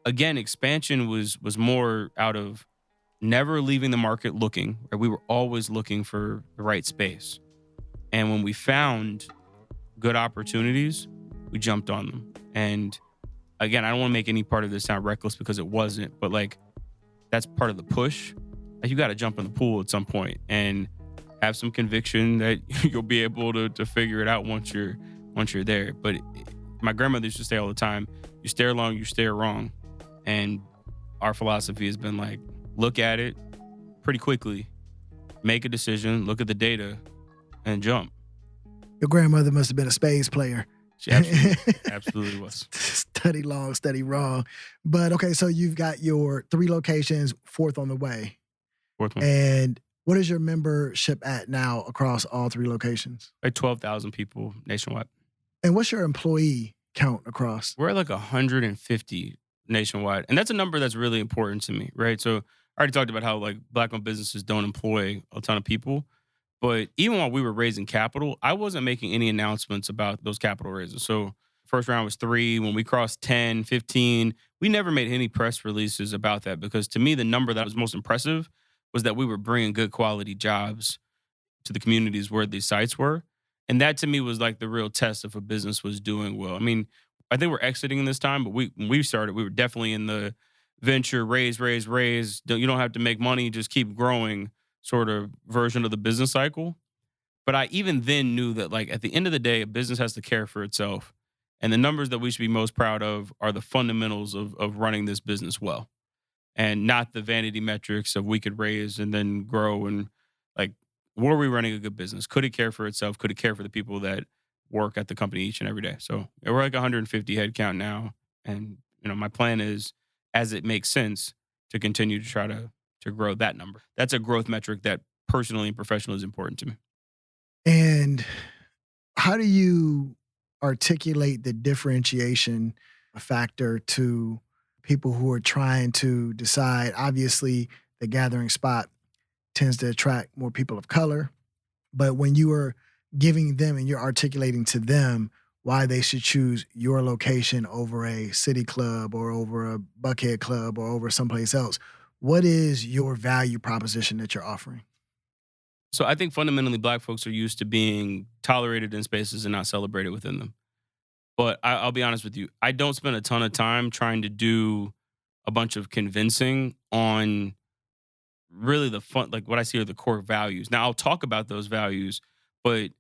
Speaker 1: again, expansion was more out of never leaving the market looking. Right? We were always looking for the right space. And when we found good opportunities, we jumped on them. And again, I don't want to make any part of this sound reckless because it wasn't, but like that's part of the push. Like you got to jump in the pool at some point and have some conviction that you'll be able to figure it out once you're there. But my grandmother used to say all the time, you stare long, you stare wrong. And our philosophy has been like, look at it pretty quickly, make a decision, look at the data, and jump.
Speaker 2: Your grandmother must have been a spades player.
Speaker 1: She absolutely was.
Speaker 2: Study long, study wrong. But okay, so you've got your 3 locations, fourth on the way.
Speaker 1: Fourth one.
Speaker 2: And what is your membership at now across all 3 locations?
Speaker 1: Like 12,000 people nationwide.
Speaker 2: And what's your employee count across?
Speaker 1: We're at like 150 nationwide. And that's a number that's really important to me, right? So I already talked about how like Black-owned businesses don't employ a ton of people. But even while we were raising capital, I wasn't making any announcements about those capital raises. So first round was 3. When we crossed 10, 15, we never made any press releases about that because to me, the number that was most impressive was that we were bringing good quality jobs to the communities where these sites were. And that to me was like the real test if a business was doing well. I mean, I think we're exiting this time, but when we started, we were definitely in the venture, raise. You don't have to make money, just keep growing sort of version of the business cycle. But I even then knew that like at the end of the day, a business has to care for itself. And the numbers that we should be most proud of are the fundamentals of running this business well. And not the vanity metrics of we could raise and then grow and like, were we running a good business? Could it care for itself? Could it care for the people that work at the company each and every day? So we're like 150 head count now. And, my plan is as it makes sense to continue to try to grow that number. That's a growth metric that personally and professionally is important to me.
Speaker 2: And how do you articulate the differentiation factor to people who are trying to decide? Obviously, the gathering spot tends to attract more people of color. But when you are giving them and you're articulating to them why they should choose your location over a city club or over a Buckhead club or over someplace else, What is your value proposition that you're offering?
Speaker 1: So I think fundamentally black folks are used to being tolerated in spaces and not celebrated within them. But I'll be honest with you, I don't spend a ton of time trying to do a bunch of convincing on really the fun, like what I see are the core values. Now I'll talk about those values, but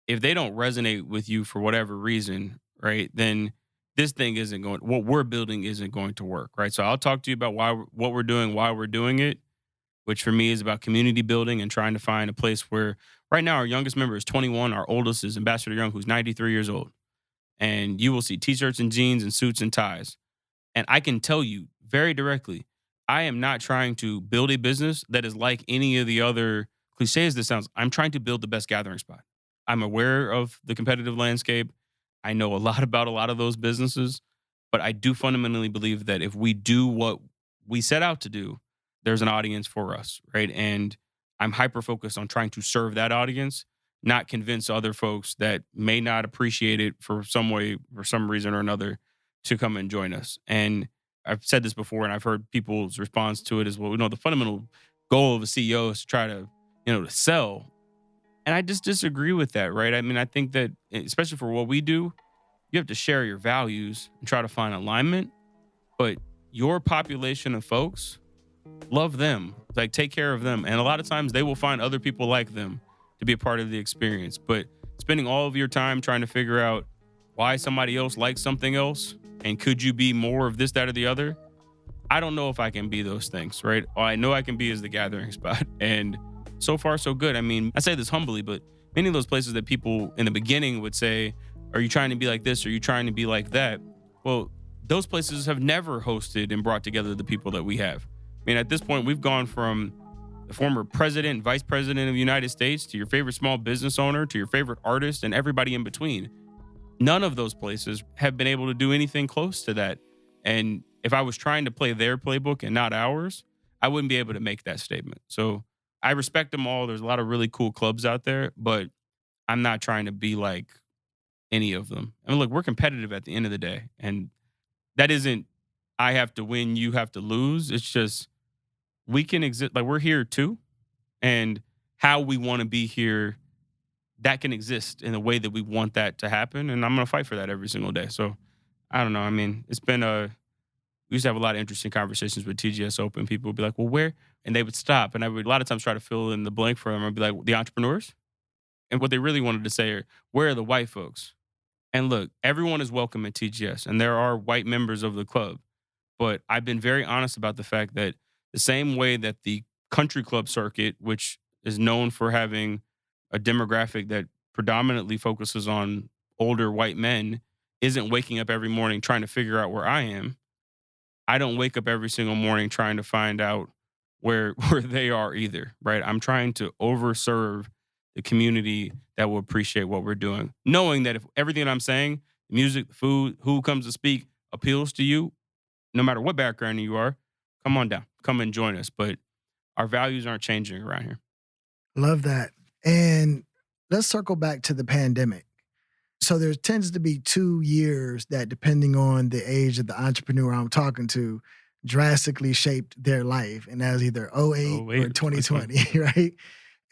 Speaker 1: if they don't resonate with you for whatever reason, right, then this thing isn't going, what we're building isn't going to work, right? So I'll talk to you about what we're doing, why we're doing it, which for me is about community building and trying to find a place where right now our youngest member is 21, our oldest is Ambassador Young, who's 93 years old. And you will see t-shirts and jeans and suits and ties. And I can tell you very directly, I am not trying to build a business that is like any of the other cliches this sounds. I'm trying to build the best gathering spot. I'm aware of the competitive landscape. I know a lot about a lot of those businesses, but I do fundamentally believe that if we do what we set out to do, there's an audience for us, right? And I'm hyper focused on trying to serve that audience, not convince other folks that may not appreciate it for some way, for some reason or another, to come and join us. And I've said this before, and I've heard people's response to it as well. You know, the fundamental goal of a CEO is to try to, to sell. And I just disagree with that, right? I mean, I think that, especially for what we do, you have to share your values and try to find alignment. But your population of folks, love them, like take care of them. And a lot of times they will find other people like them to be a part of the experience. But spending all of your time trying to figure out why somebody else likes something else and could you be more of this, that, or the other, I don't know if I can be those things, right? All I know I can be is the gathering spot. And so far, so good. I mean, I say this humbly, but many of those places that people in the beginning would say, are you trying to be like this? Are you trying to be like that? Well, those places have never hosted and brought together the people that we have. I mean, at this point, we've gone from the former president and vice president of the United States to your favorite small business owner to your favorite artist and everybody in between. None of those places have been able to do anything close to that. And if I was trying to play their playbook and not ours, I wouldn't be able to make that statement. So I respect them all. There's a lot of really cool clubs out there, but I'm not trying to be like any of them. I mean, look, we're competitive at the end of the day. And that isn't, I have to win, you have to lose. It's just, we can exist, like we're here too. And how we want to be here, that can exist in the way that we want that to happen. And I'm going to fight for that every single day. So I don't know. I mean, it's been we used to have a lot of interesting conversations with TGS Open. People would be like, well, where? And they would stop. And I would a lot of times try to fill in the blank for them. I'd be like, the entrepreneurs. And what they really wanted to say are, where are the white folks? And look, everyone is welcome at TGS. And there are white members of the club. But I've been very honest about the fact that the same way that the country club circuit, which is known for having a demographic that predominantly focuses on older white men, isn't waking up every morning trying to figure out where I am. I don't wake up every single morning trying to find out where they are either, right? I'm trying to overserve the community that will appreciate what we're doing. Knowing that if everything I'm saying, the music, the food, who comes to speak appeals to you, no matter what background you are, come on down. Come and join us. But our values aren't changing around here.
Speaker 2: Love that. And let's circle back to the pandemic. So there tends to be 2 years that, depending on the age of the entrepreneur I'm talking to, drastically shaped their life. And that was either '08
Speaker 1: Oh, wait,
Speaker 2: or 2020, right?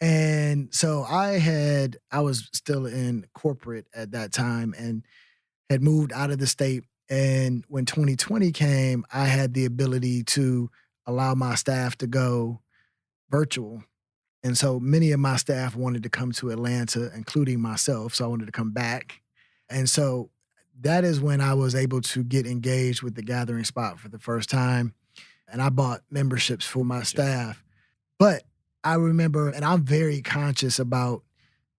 Speaker 2: And so I was still in corporate at that time and had moved out of the state. And when 2020 came, I had the ability to allow my staff to go virtual. And so many of my staff wanted to come to Atlanta, including myself. So I wanted to come back. And so that is when I was able to get engaged with the gathering spot for the first time. And I bought memberships for my staff. But I remember, and I'm very conscious about,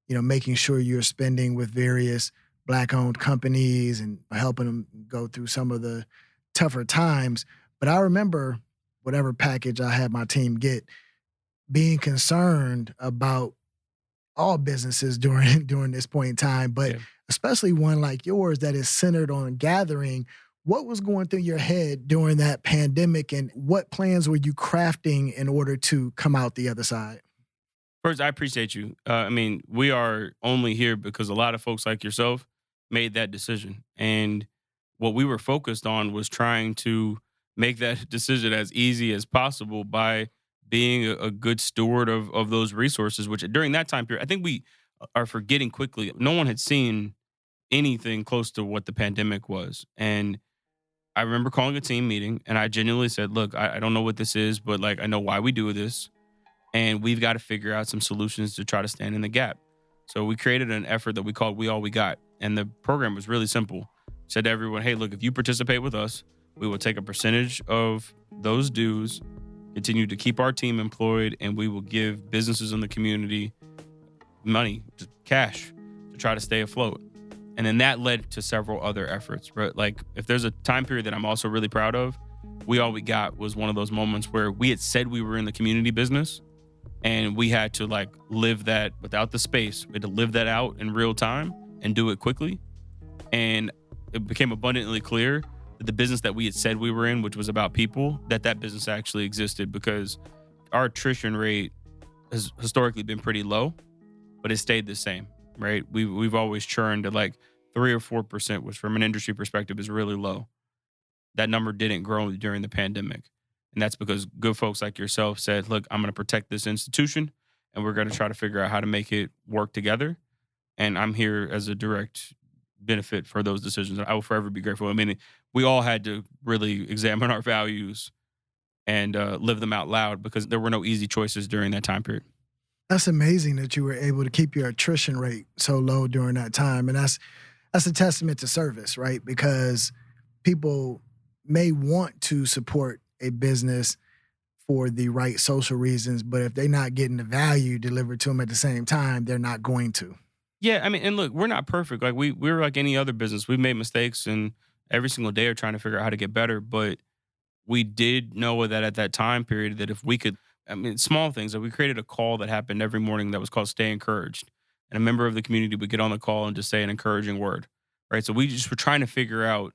Speaker 2: making sure you're spending with various Black-owned companies and helping them go through some of the tougher times. But I remember whatever package I had my team get, being concerned about all businesses during this point in time, but
Speaker 1: Yeah.
Speaker 2: especially one like yours that is centered on gathering. What was going through your head during that pandemic, and what plans were you crafting in order to come out the other side?
Speaker 1: First, I appreciate you. I mean, we are only here because a lot of folks like yourself made that decision. And what we were focused on was trying to make that decision as easy as possible by being a good steward of those resources. Which during that time period, I think we are forgetting quickly. No one had seen anything close to what the pandemic was, and I remember calling a team meeting, and I genuinely said, "Look, I don't know what this is, but like I know why we do this, and we've got to figure out some solutions to try to stand in the gap." So we created an effort that we called "We All We Got," and the program was really simple. Said to everyone, "Hey, look, if you participate with us, we will take a percentage of those dues, continue to keep our team employed, and we will give businesses in the community money, just cash, to try to stay afloat." And then that led to several other efforts. But like, if there's a time period that I'm also really proud of, We All We Got was one of those moments where we had said we were in the community business, and we had to like live that without the space. We had to live that out in real time and do it quickly. And it became abundantly clear that the business that we had said we were in, which was about people, that business actually existed, because our attrition rate has historically been pretty low, but it stayed the same, right? We've always churned at like 3 or 4%, which from an industry perspective is really low. That number didn't grow during the pandemic. And that's because good folks like yourself said, "Look, I'm going to protect this institution, and we're going to try to figure out how to make it work together." And I'm here as a direct benefit for those decisions. I will forever be grateful. I mean, we all had to really examine our values and live them out loud, because there were no easy choices during that time period.
Speaker 2: That's amazing that you were able to keep your attrition rate so low during that time. And that's a testament to service, right? Because people may want to support a business for the right social reasons, but if they're not getting the value delivered to them at the same time, they're not going to.
Speaker 1: Yeah, I mean, and look, we're not perfect. Like we're like any other business. We've made mistakes, and every single day are trying to figure out how to get better. But we did know that at that time period, that if we could, I mean, small things, that we created a call that happened every morning that was called "Stay Encouraged," and a member of the community would get on the call and just say an encouraging word, right? So we just were trying to figure out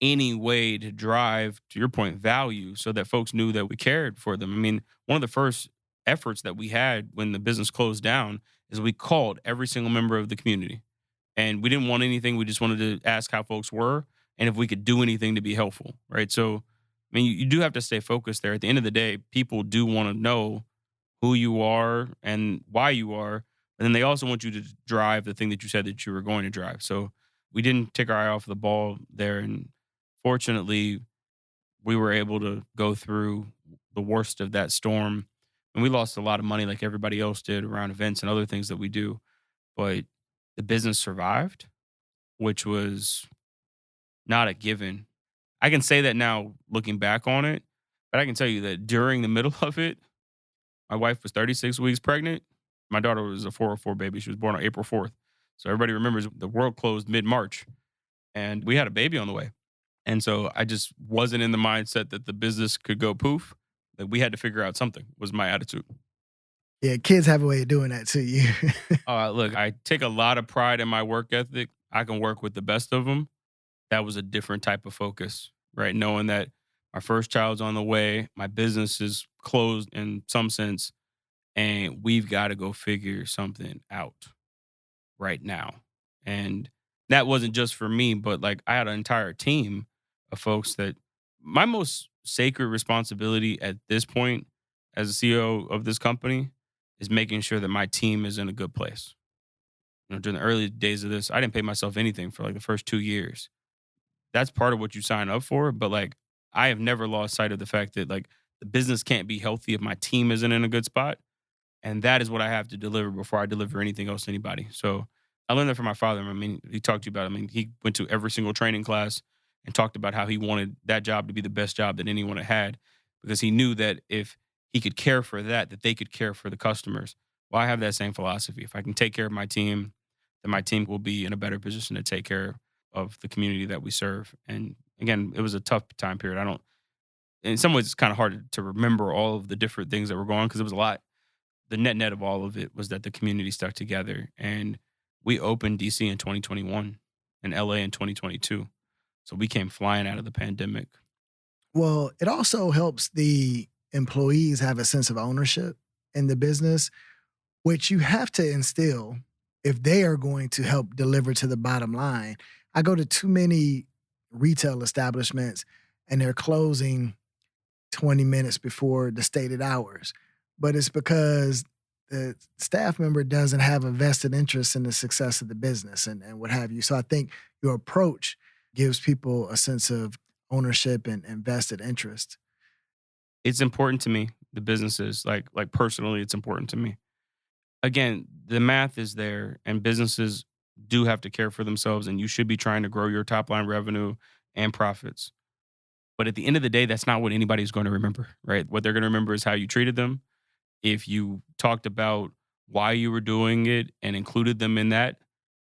Speaker 1: any way to drive, to your point, value, so that folks knew that we cared for them. I mean, one of the first efforts that we had when the business closed down is we called every single member of the community, and we didn't want anything. We just wanted to ask how folks were and if we could do anything to be helpful, right? So, I mean, you do have to stay focused there. At the end of the day, people do want to know who you are and why you are, and then they also want you to drive the thing that you said that you were going to drive. So we didn't take our eye off the ball there, and fortunately, we were able to go through the worst of that storm. And we lost a lot of money like everybody else did around events and other things that we do. But the business survived, which was not a given. I can say that now looking back on it, but I can tell you that during the middle of it, my wife was 36 weeks pregnant. My daughter was a 404 baby. She was born on April 4th. So everybody remembers the world closed mid March, and we had a baby on the way. And so I just wasn't in the mindset that the business could go poof. That we had to figure out something was my attitude.
Speaker 2: Yeah, kids have a way of doing that to you.
Speaker 1: Look, I take a lot of pride in my work ethic. I can work with the best of them. That was a different type of focus, right? Knowing that my first child's on the way, my business is closed in some sense, and we've got to go figure something out right now. And that wasn't just for me, but like I had an entire team of folks that my most sacred responsibility at this point as a CEO of this company is making sure that my team is in a good place. During the early days of this, I didn't pay myself anything for like the first 2 years. That's part of what you sign up for. But like, I have never lost sight of the fact that like the business can't be healthy if my team isn't in a good spot. And that is what I have to deliver before I deliver anything else to anybody. So I learned that from my father. I mean, he talked to you about it. I mean, he went to every single training class and talked about how he wanted that job to be the best job that anyone had, because he knew that if he could care for that, that they could care for the customers. Well, I have that same philosophy. If I can take care of my team, then my team will be in a better position to take care of the community that we serve. And again, it was a tough time period. I don't, in some ways, it's kind of hard to remember all of the different things that were going on because it was a lot. The net of all of it was that the community stuck together, and we opened DC in 2021 and LA in 2022. So we came flying out of the pandemic.
Speaker 2: Well, it also helps the employees have a sense of ownership in the business, which you have to instill if they are going to help deliver to the bottom line. I go to too many retail establishments and they're closing 20 minutes before the stated hours. But it's because the staff member doesn't have a vested interest in the success of the business and what have you. So I think your approach gives people a sense of ownership and vested interest.
Speaker 1: It's important to me, the businesses, like personally, it's important to me. Again, the math is there and businesses do have to care for themselves and you should be trying to grow your top line revenue and profits. But at the end of the day, that's not what anybody's going to remember, right? What they're going to remember is how you treated them. If you talked about why you were doing it and included them in that,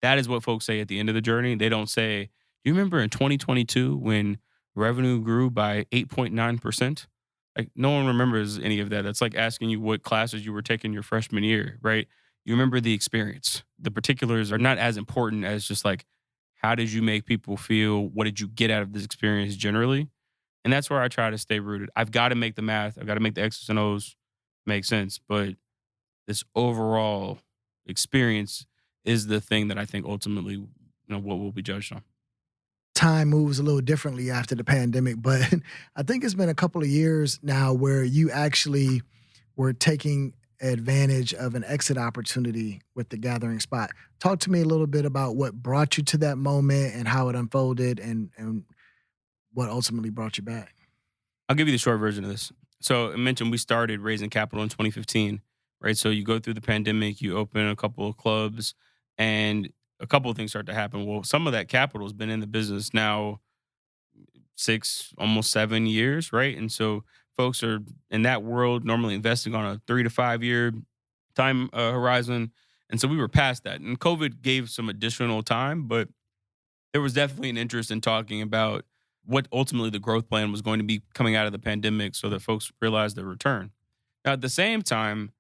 Speaker 1: that is what folks say at the end of the journey. They don't say, "Do you remember in 2022 when revenue grew by 8.9%?" Like no one remembers any of that. That's like asking you what classes you were taking your freshman year, right? You remember the experience. The particulars are not as important as just like how did you make people feel? What did you get out of this experience generally? And that's where I try to stay rooted. I've got to make the math. I've got to make the X's and O's make sense. But this overall experience is the thing that I think ultimately, what we'll be judged on.
Speaker 2: Time moves a little differently after the pandemic, but I think it's been a couple of years now where you actually were taking advantage of an exit opportunity with the gathering spot. Talk to me a little bit about what brought you to that moment and how it unfolded and what ultimately brought you back.
Speaker 1: I'll give you the short version of this. So I mentioned we started raising capital in 2015, right? So you go through the pandemic, you open a couple of clubs, and a couple of things start to happen. Well, some of that capital has been in the business now 6, almost 7 years, right? And so folks are in that world normally investing on a 3 to 5 year time horizon. And so we were past that. And COVID gave some additional time, but there was definitely an interest in talking about what ultimately the growth plan was going to be coming out of the pandemic so that folks realized the return. Now, at the same time,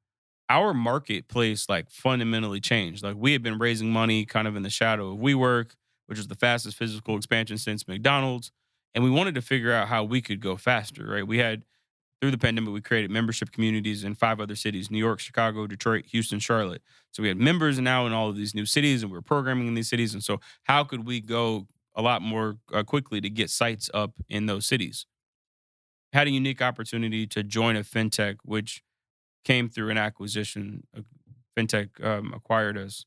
Speaker 1: our marketplace like fundamentally changed. Like we had been raising money kind of in the shadow of WeWork, which was the fastest physical expansion since McDonald's. And we wanted to figure out how we could go faster, right? We had through the pandemic, we created membership communities in 5 other cities: New York, Chicago, Detroit, Houston, Charlotte. So we had members now in all of these new cities and we were programming in these cities. And so, how could we go a lot more quickly to get sites up in those cities? Had a unique opportunity to join a fintech, which came through an acquisition. A fintech acquired us.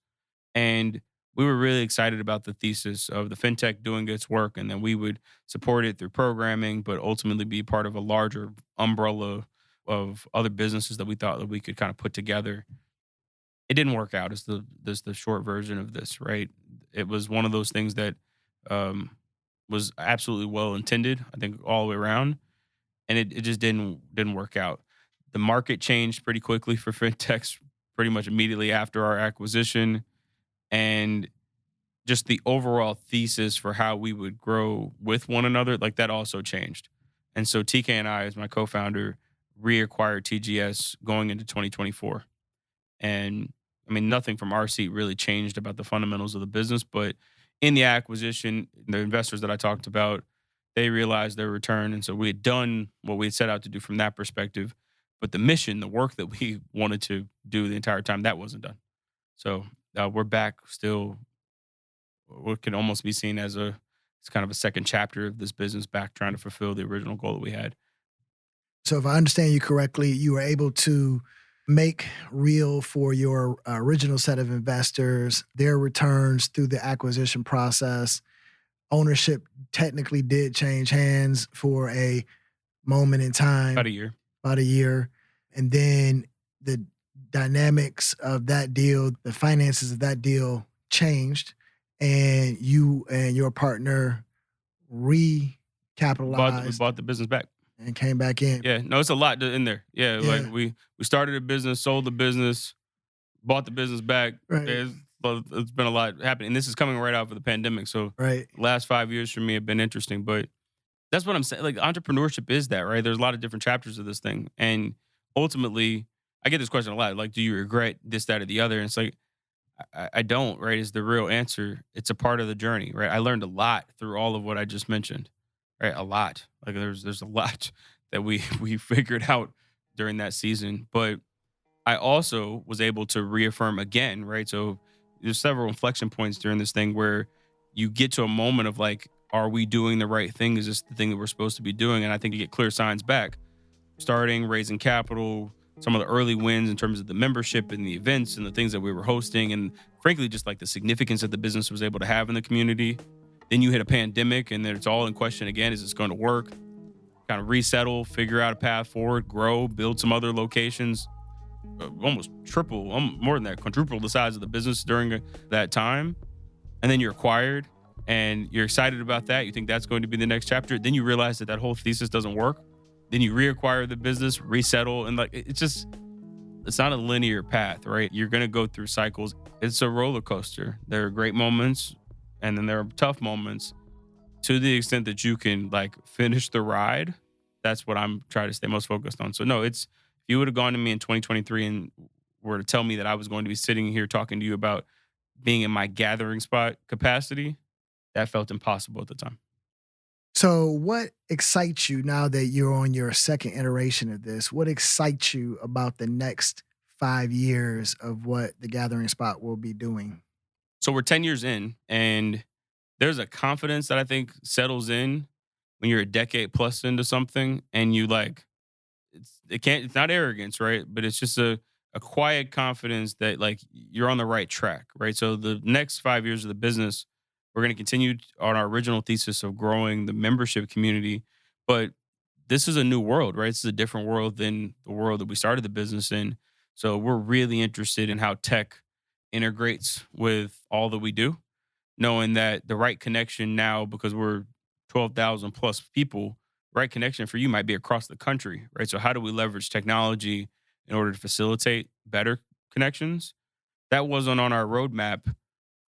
Speaker 1: And we were really excited about the thesis of the fintech doing its work, and then we would support it through programming, but ultimately be part of a larger umbrella of other businesses that we thought that we could kind of put together. It didn't work out. Is the short version of this, right? It was one of those things that um, was absolutely well intended, I think, all the way around, and it just didn't work out. The market changed pretty quickly for fintechs, pretty much immediately after our acquisition, and just the overall thesis for how we would grow with one another, like that also changed. And so TK and I, as my co-founder, reacquired TGS going into 2024. And I mean, nothing from our seat really changed about the fundamentals of the business, but in the acquisition, the investors that I talked about, they realized their return. And so we had done what we had set out to do from that perspective. But the mission, the work that we wanted to do the entire time, that wasn't done. So we're back still what can almost be seen as it's kind of a second chapter of this business back trying to fulfill the original goal that we had.
Speaker 2: So, if I understand you correctly, you were able to make real for your original set of investors their returns through the acquisition process. Ownership technically did change hands for a moment in
Speaker 1: About
Speaker 2: time,
Speaker 1: a year.
Speaker 2: about a year. And then the dynamics of that deal, the finances of that deal changed, and you and your partner
Speaker 1: We
Speaker 2: recapitalized
Speaker 1: bought the business back.
Speaker 2: and came back in.
Speaker 1: Yeah, no, it's a lot in there. Yeah, like
Speaker 2: Yeah,
Speaker 1: we started a business, sold the business, bought the business back.
Speaker 2: right,
Speaker 1: It's been a lot happening. And this is coming right out of the pandemic. So
Speaker 2: right.
Speaker 1: the last 5 years for me have been interesting. But that's what I'm saying. Like entrepreneurship is that, right? There's a lot of different chapters of this thing. And ultimately, I get this question a lot. Like, do you regret this, that, or the other? And it's like, I don't, right? Is the real answer. It's a part of the journey, right? I learned a lot through all of what I just mentioned, right? A lot. Like there's a lot that we figured out during that season. But I also was able to reaffirm again, right? So there's several inflection points during this thing where you get to a moment of like, are we doing the right thing? Is this the thing that we're supposed to be doing? And I think you get clear signs back. starting, raising capital, some of the early wins in terms of the membership and the events and the things that we were hosting, and frankly, just like the significance that the business was able to have in the community. Then you hit a pandemic, and then it's all in question again. Is this going to work? Kind of resettle, figure out a path forward, grow, build some other locations, almost triple, more than that, quadruple the size of the business during that time. And then you're acquired and you're excited about that. You think that's going to be the next chapter. Then you realize that that whole thesis doesn't work. Then you reacquire the business, resettle, and like it's just, it's not a linear path, right? You're going to go through cycles. It's a roller coaster. There are great moments and then there are tough moments. To the extent that you can like finish the ride, that's what I'm trying to stay most focused on. So no, it's, if you would have gone to me in 2023 and were to tell me that I was going to be sitting here talking to you about being in my gathering spot capacity, that felt impossible at the time.
Speaker 2: So, what excites you now that you're on your second iteration of this? What excites you about the next 5 years of what the Gathering Spot will be doing?
Speaker 1: So we're 10 years in, and there's a confidence that I think settles in when you're a decade plus into something and you like, it's not arrogance, right? But it's just a quiet confidence that like you're on the right track, right? So the next 5 years of the business, we're going to continue on our original thesis of growing the membership community, but this is a new world, right? This is a different world than the world that we started the business in. So we're really interested in how tech integrates with all that we do, knowing that the right connection now, because we're 12,000 plus people, right connection for you might be across the country, right? So how do we leverage technology in order to facilitate better connections? That wasn't on our roadmap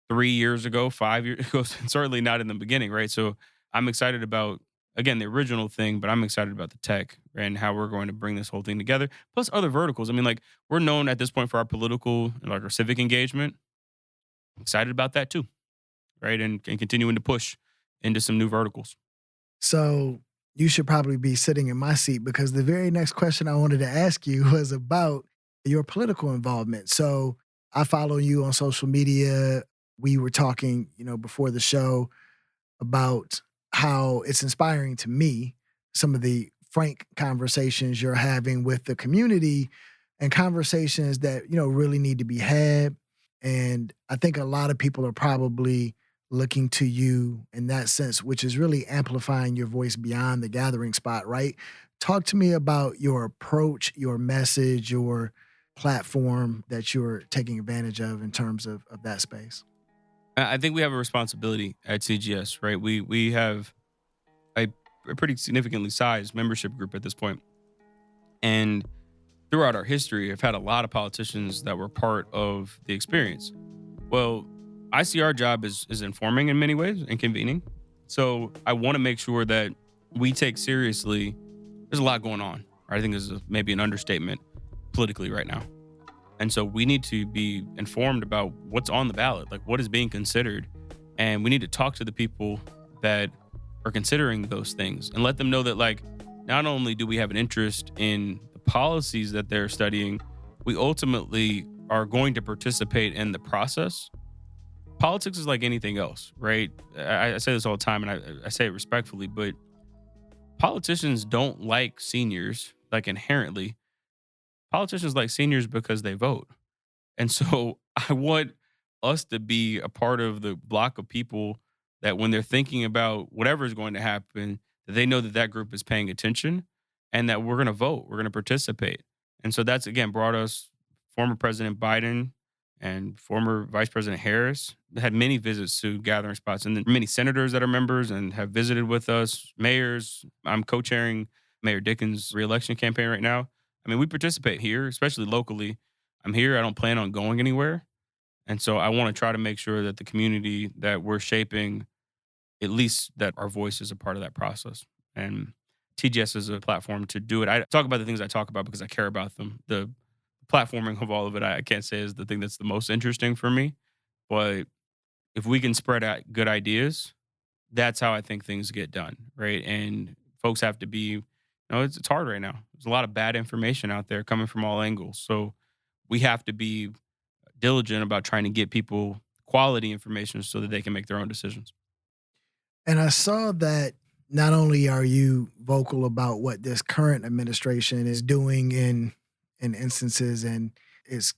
Speaker 1: 3 years ago, 5 years ago, and certainly not in the beginning, right? So I'm excited about, again, the original thing, but I'm excited about the tech and how we're going to bring this whole thing together. Plus other verticals. I mean, like we're known at this point for our political and like our civic engagement. Excited about that too, right? And continuing to push into some new verticals.
Speaker 2: So, you should probably be sitting in my seat because the very next question I wanted to ask you was about your political involvement. So, I follow you on social media. We were talking, before the show about how it's inspiring to me, some of the frank conversations you're having with the community and conversations that, really need to be had. And I think a lot of people are probably looking to you in that sense, which is really amplifying your voice beyond the gathering spot, right? Talk to me about your approach, your message, your platform that you're taking advantage of in terms of that space.
Speaker 1: I think we have a responsibility at CGS, right? We have a, a pretty significantly sized membership group at this point, and throughout our history, I've had a lot of politicians that were part of the experience. Well, I see our job as informing in many ways and convening. So I want to make sure that we take seriously. There's a lot going on. Right? I think this is maybe an understatement politically right now. And so we need to be informed about what's on the ballot, like what is being considered. And we need to talk to the people that are considering those things and let them know that, like, not only do we have an interest in the policies that they're studying, we ultimately are going to participate in the process. Politics is like anything else, right? I say this all the time and I say it respectfully, but politicians don't like seniors, like inherently. Politicians like seniors because they vote. And so I want us to be a part of the block of people that when they're thinking about whatever is going to happen, that they know that that group is paying attention and that we're going to vote, we're going to participate. And so that's again brought us former President Biden and former Vice President Harris had many visits to gathering spots, and then many senators that are members and have visited with us, mayors. I'm co-chairing Mayor Dickens' reelection campaign right now. I mean, we participate here, especially locally. I'm here. I don't plan on going anywhere. And so I want to try to make sure that the community that we're shaping, at least that our voice is a part of that process. And TGS is a platform to do it. I talk about the things I talk about because I care about them. The platforming of all of it, I can't say is the thing that's the most interesting for me. But if we can spread out good ideas, that's how I think things get done, right? And folks have to be, it's hard right now. There's a lot of bad information out there coming from all angles. So we have to be diligent about trying to get people quality information so that they can make their own decisions.
Speaker 2: And I saw that not only are you vocal about what this current administration is doing in instances, and it's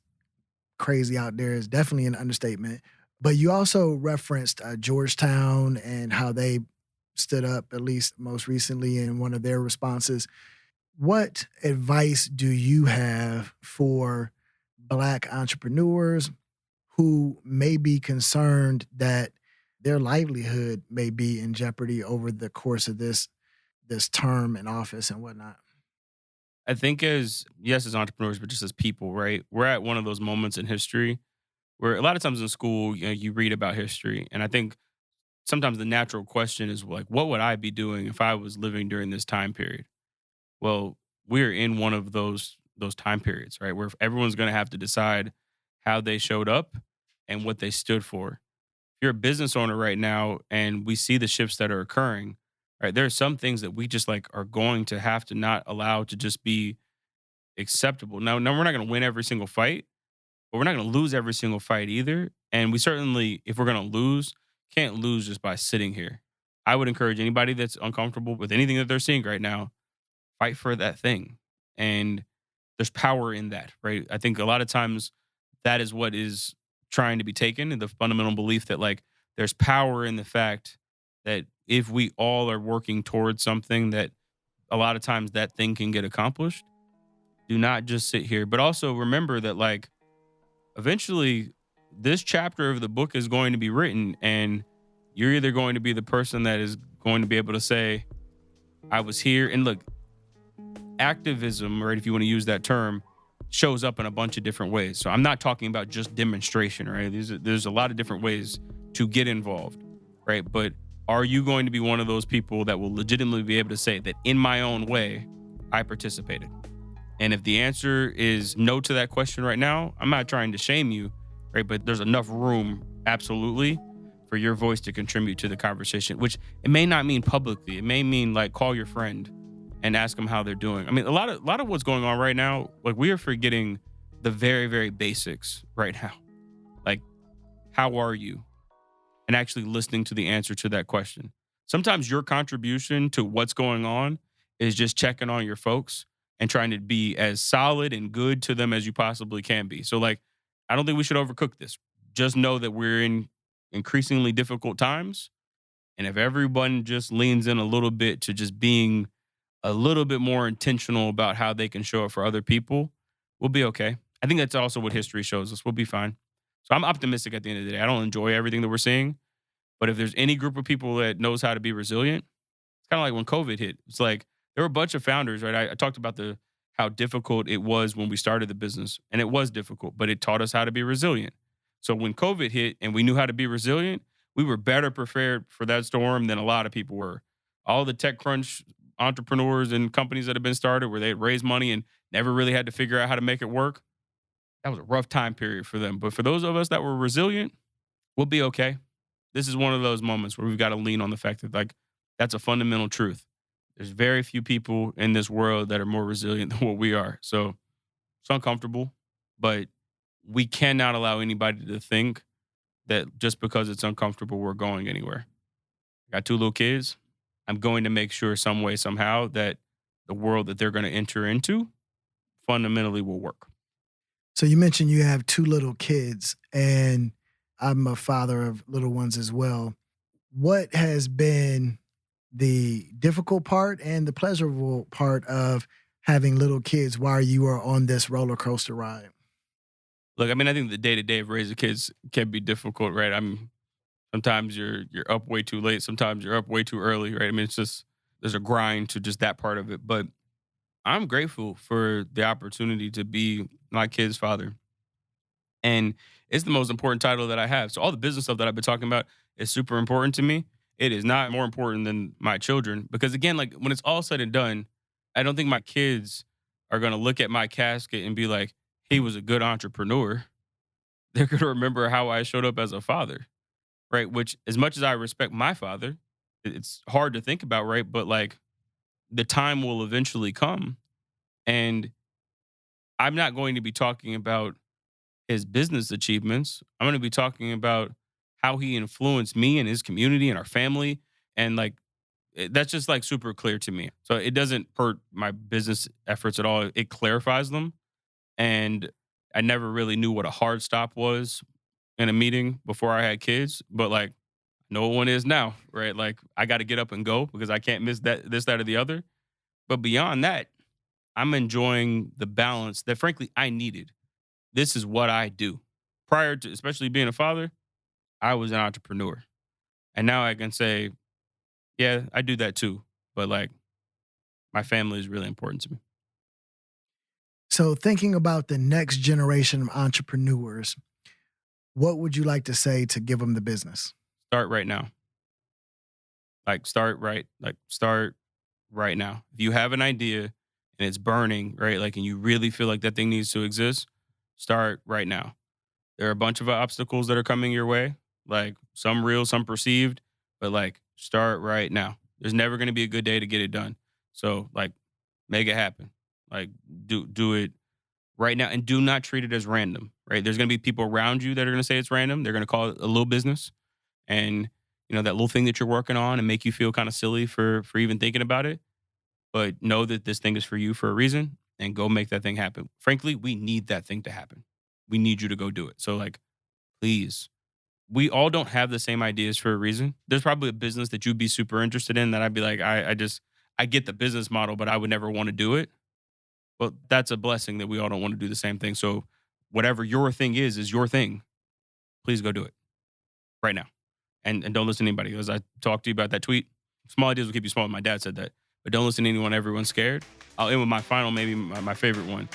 Speaker 2: crazy out there is definitely an understatement. But you also referenced Georgetown and how they stood up, at least most recently, in one of their responses. What advice do you have for Black entrepreneurs who may be concerned that their livelihood may be in jeopardy over the course of this term in office and whatnot?
Speaker 1: I think as yes, as entrepreneurs, but just as people, right? We're at one of those moments in history where a lot of times in school, you read about history, and I think sometimes the natural question is like, what would I be doing if I was living during this time period? Well, we're in one of those time periods, right? Where everyone's going to have to decide how they showed up and what they stood for. If you're a business owner right now and we see the shifts that are occurring, right? There are some things that we just like are going to have to not allow to just be acceptable. Now we're not going to win every single fight, but we're not going to lose every single fight either. And we certainly, if we're going to lose, can't lose just by sitting here. I would encourage anybody that's uncomfortable with anything that they're seeing right now, fight for that thing. And there's power in that, right? I think a lot of times that is what is trying to be taken, and the fundamental belief that like there's power in the fact that if we all are working towards something, that a lot of times that thing can get accomplished. Do not just sit here, but also remember that like eventually this chapter of the book is going to be written, and you're either going to be the person that is going to be able to say, I was here. And look, activism, right, if you want to use that term, shows up in a bunch of different ways. So I'm not talking about just demonstration, right? There's a lot of different ways to get involved, right? But are you going to be one of those people that will legitimately be able to say that in my own way, I participated? And if the answer is no to that question right now, I'm not trying to shame you, right? But there's enough room, absolutely, for your voice to contribute to the conversation, which it may not mean publicly. It may mean like call your friend and ask them how they're doing. I mean, a lot of what's going on right now, like we are forgetting the very, very basics right now. Like, how are you? And actually listening to the answer to that question. Sometimes your contribution to what's going on is just checking on your folks and trying to be as solid and good to them as you possibly can be. So, like, I don't think we should overcook this. Just know that we're in increasingly difficult times. And if everyone just leans in a little bit to just being a little bit more intentional about how they can show up for other people, we'll be okay. I think that's also what history shows us. We'll be fine. So I'm optimistic at the end of the day. I don't enjoy everything that we're seeing, but if there's any group of people that knows how to be resilient, it's kind of like when COVID hit. It's like there were a bunch of founders, right? I talked about the how difficult it was when we started the business, and it was difficult, but it taught us how to be resilient. So when COVID hit and we knew how to be resilient, we were better prepared for that storm than a lot of people were. All the tech crunch entrepreneurs and companies that have been started where they had raised money and never really had to figure out how to make it work, that was a rough time period for them. But for those of us that were resilient, we'll be okay. This is one of those moments where we've got to lean on the fact that like that's a fundamental truth. There's very few people in this world that are more resilient than what we are. So it's uncomfortable, but we cannot allow anybody to think that just because it's uncomfortable, we're going anywhere. I got two little kids. I'm going to make sure some way, somehow, that the world that they're going to enter into fundamentally will work.
Speaker 2: So you mentioned you have two little kids, and I'm a father of little ones as well. What has been the difficult part and the pleasurable part of having little kids while you are on this roller coaster ride?
Speaker 1: Look, I mean, I think the day to day of raising kids can be difficult, right? I'm sometimes you're up way too late, sometimes you're up way too early, right? I mean, it's just there's a grind to just that part of it, but I'm grateful for the opportunity to be my kid's father. And it's the most important title that I have. So all the business stuff that I've been talking about is super important to me. It is not more important than my children because again, like when it's all said and done, I don't think my kids are going to look at my casket and be like, "He was a good entrepreneur." They're going to remember how I showed up as a father, right? Which as much as I respect my father, it's hard to think about, right? But like the time will eventually come and I'm not going to be talking about his business achievements. I'm going to be talking about how he influenced me and his community and our family and like That's just like super clear to me. So it doesn't hurt my business efforts at all. It clarifies them. And I never really knew what a hard stop was in a meeting before I had kids, but like no one is now, right? Like I got to get up and go because I can't miss this, that, or the other. But beyond that, I'm enjoying the balance that frankly I needed. This is what I do. Prior to especially being a father, I was an entrepreneur. And now I can say, yeah, I do that too. But like my family is really important to me.
Speaker 2: So, thinking about the next generation of entrepreneurs, what would you like to say to give them the business?
Speaker 1: Start right now. Start right now. If you have an idea and it's burning, right? Like, and you really feel like that thing needs to exist, start right now. There are a bunch of obstacles that are coming your way, like some real, some perceived, but like start right now. There's never going to be a good day to get it done. So like make it happen. Like do it right now and do not treat it as random, right? There's going to be people around you that are going to say it's random. They're going to call it a little business and that little thing that you're working on and make you feel kind of silly for even thinking about it. But know that this thing is for you for a reason and go make that thing happen. Frankly, we need that thing to happen. We need you to go do it. So like, please, we all don't have the same ideas for a reason. There's probably a business that you'd be super interested in that I'd be like, I get the business model, but I would never want to do it. Well, that's a blessing that we all don't want to do the same thing. So whatever your thing is your thing. Please go do it right now. And don't listen to anybody. As I talked to you about that tweet, small ideas will keep you small. My dad said that. But don't listen to anyone, everyone's scared. I'll end with my final, maybe my favorite one.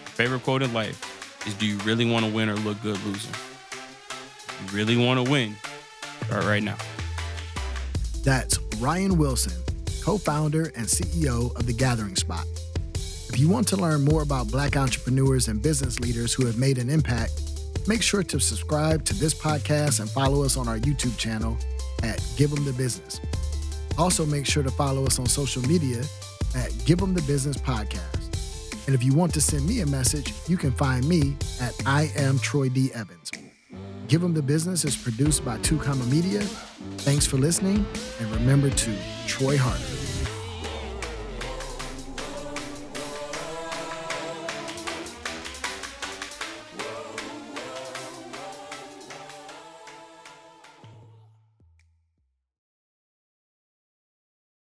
Speaker 1: Favorite quote in life is, do you really want to win or look good losing? If you really want to win, start right now.
Speaker 2: That's Ryan Wilson, co-founder and CEO of The Gathering Spot. If you want to learn more about Black entrepreneurs and business leaders who have made an impact, make sure to subscribe to this podcast and follow us on our YouTube channel at Give 'em the Business. Also, make sure to follow us on social media at Give 'em the Business Podcast. And if you want to send me a message, you can find me at I am Troy D. Evans. Give 'em the Business is produced by Two Comma Media. Thanks for listening, and remember to Troy harder.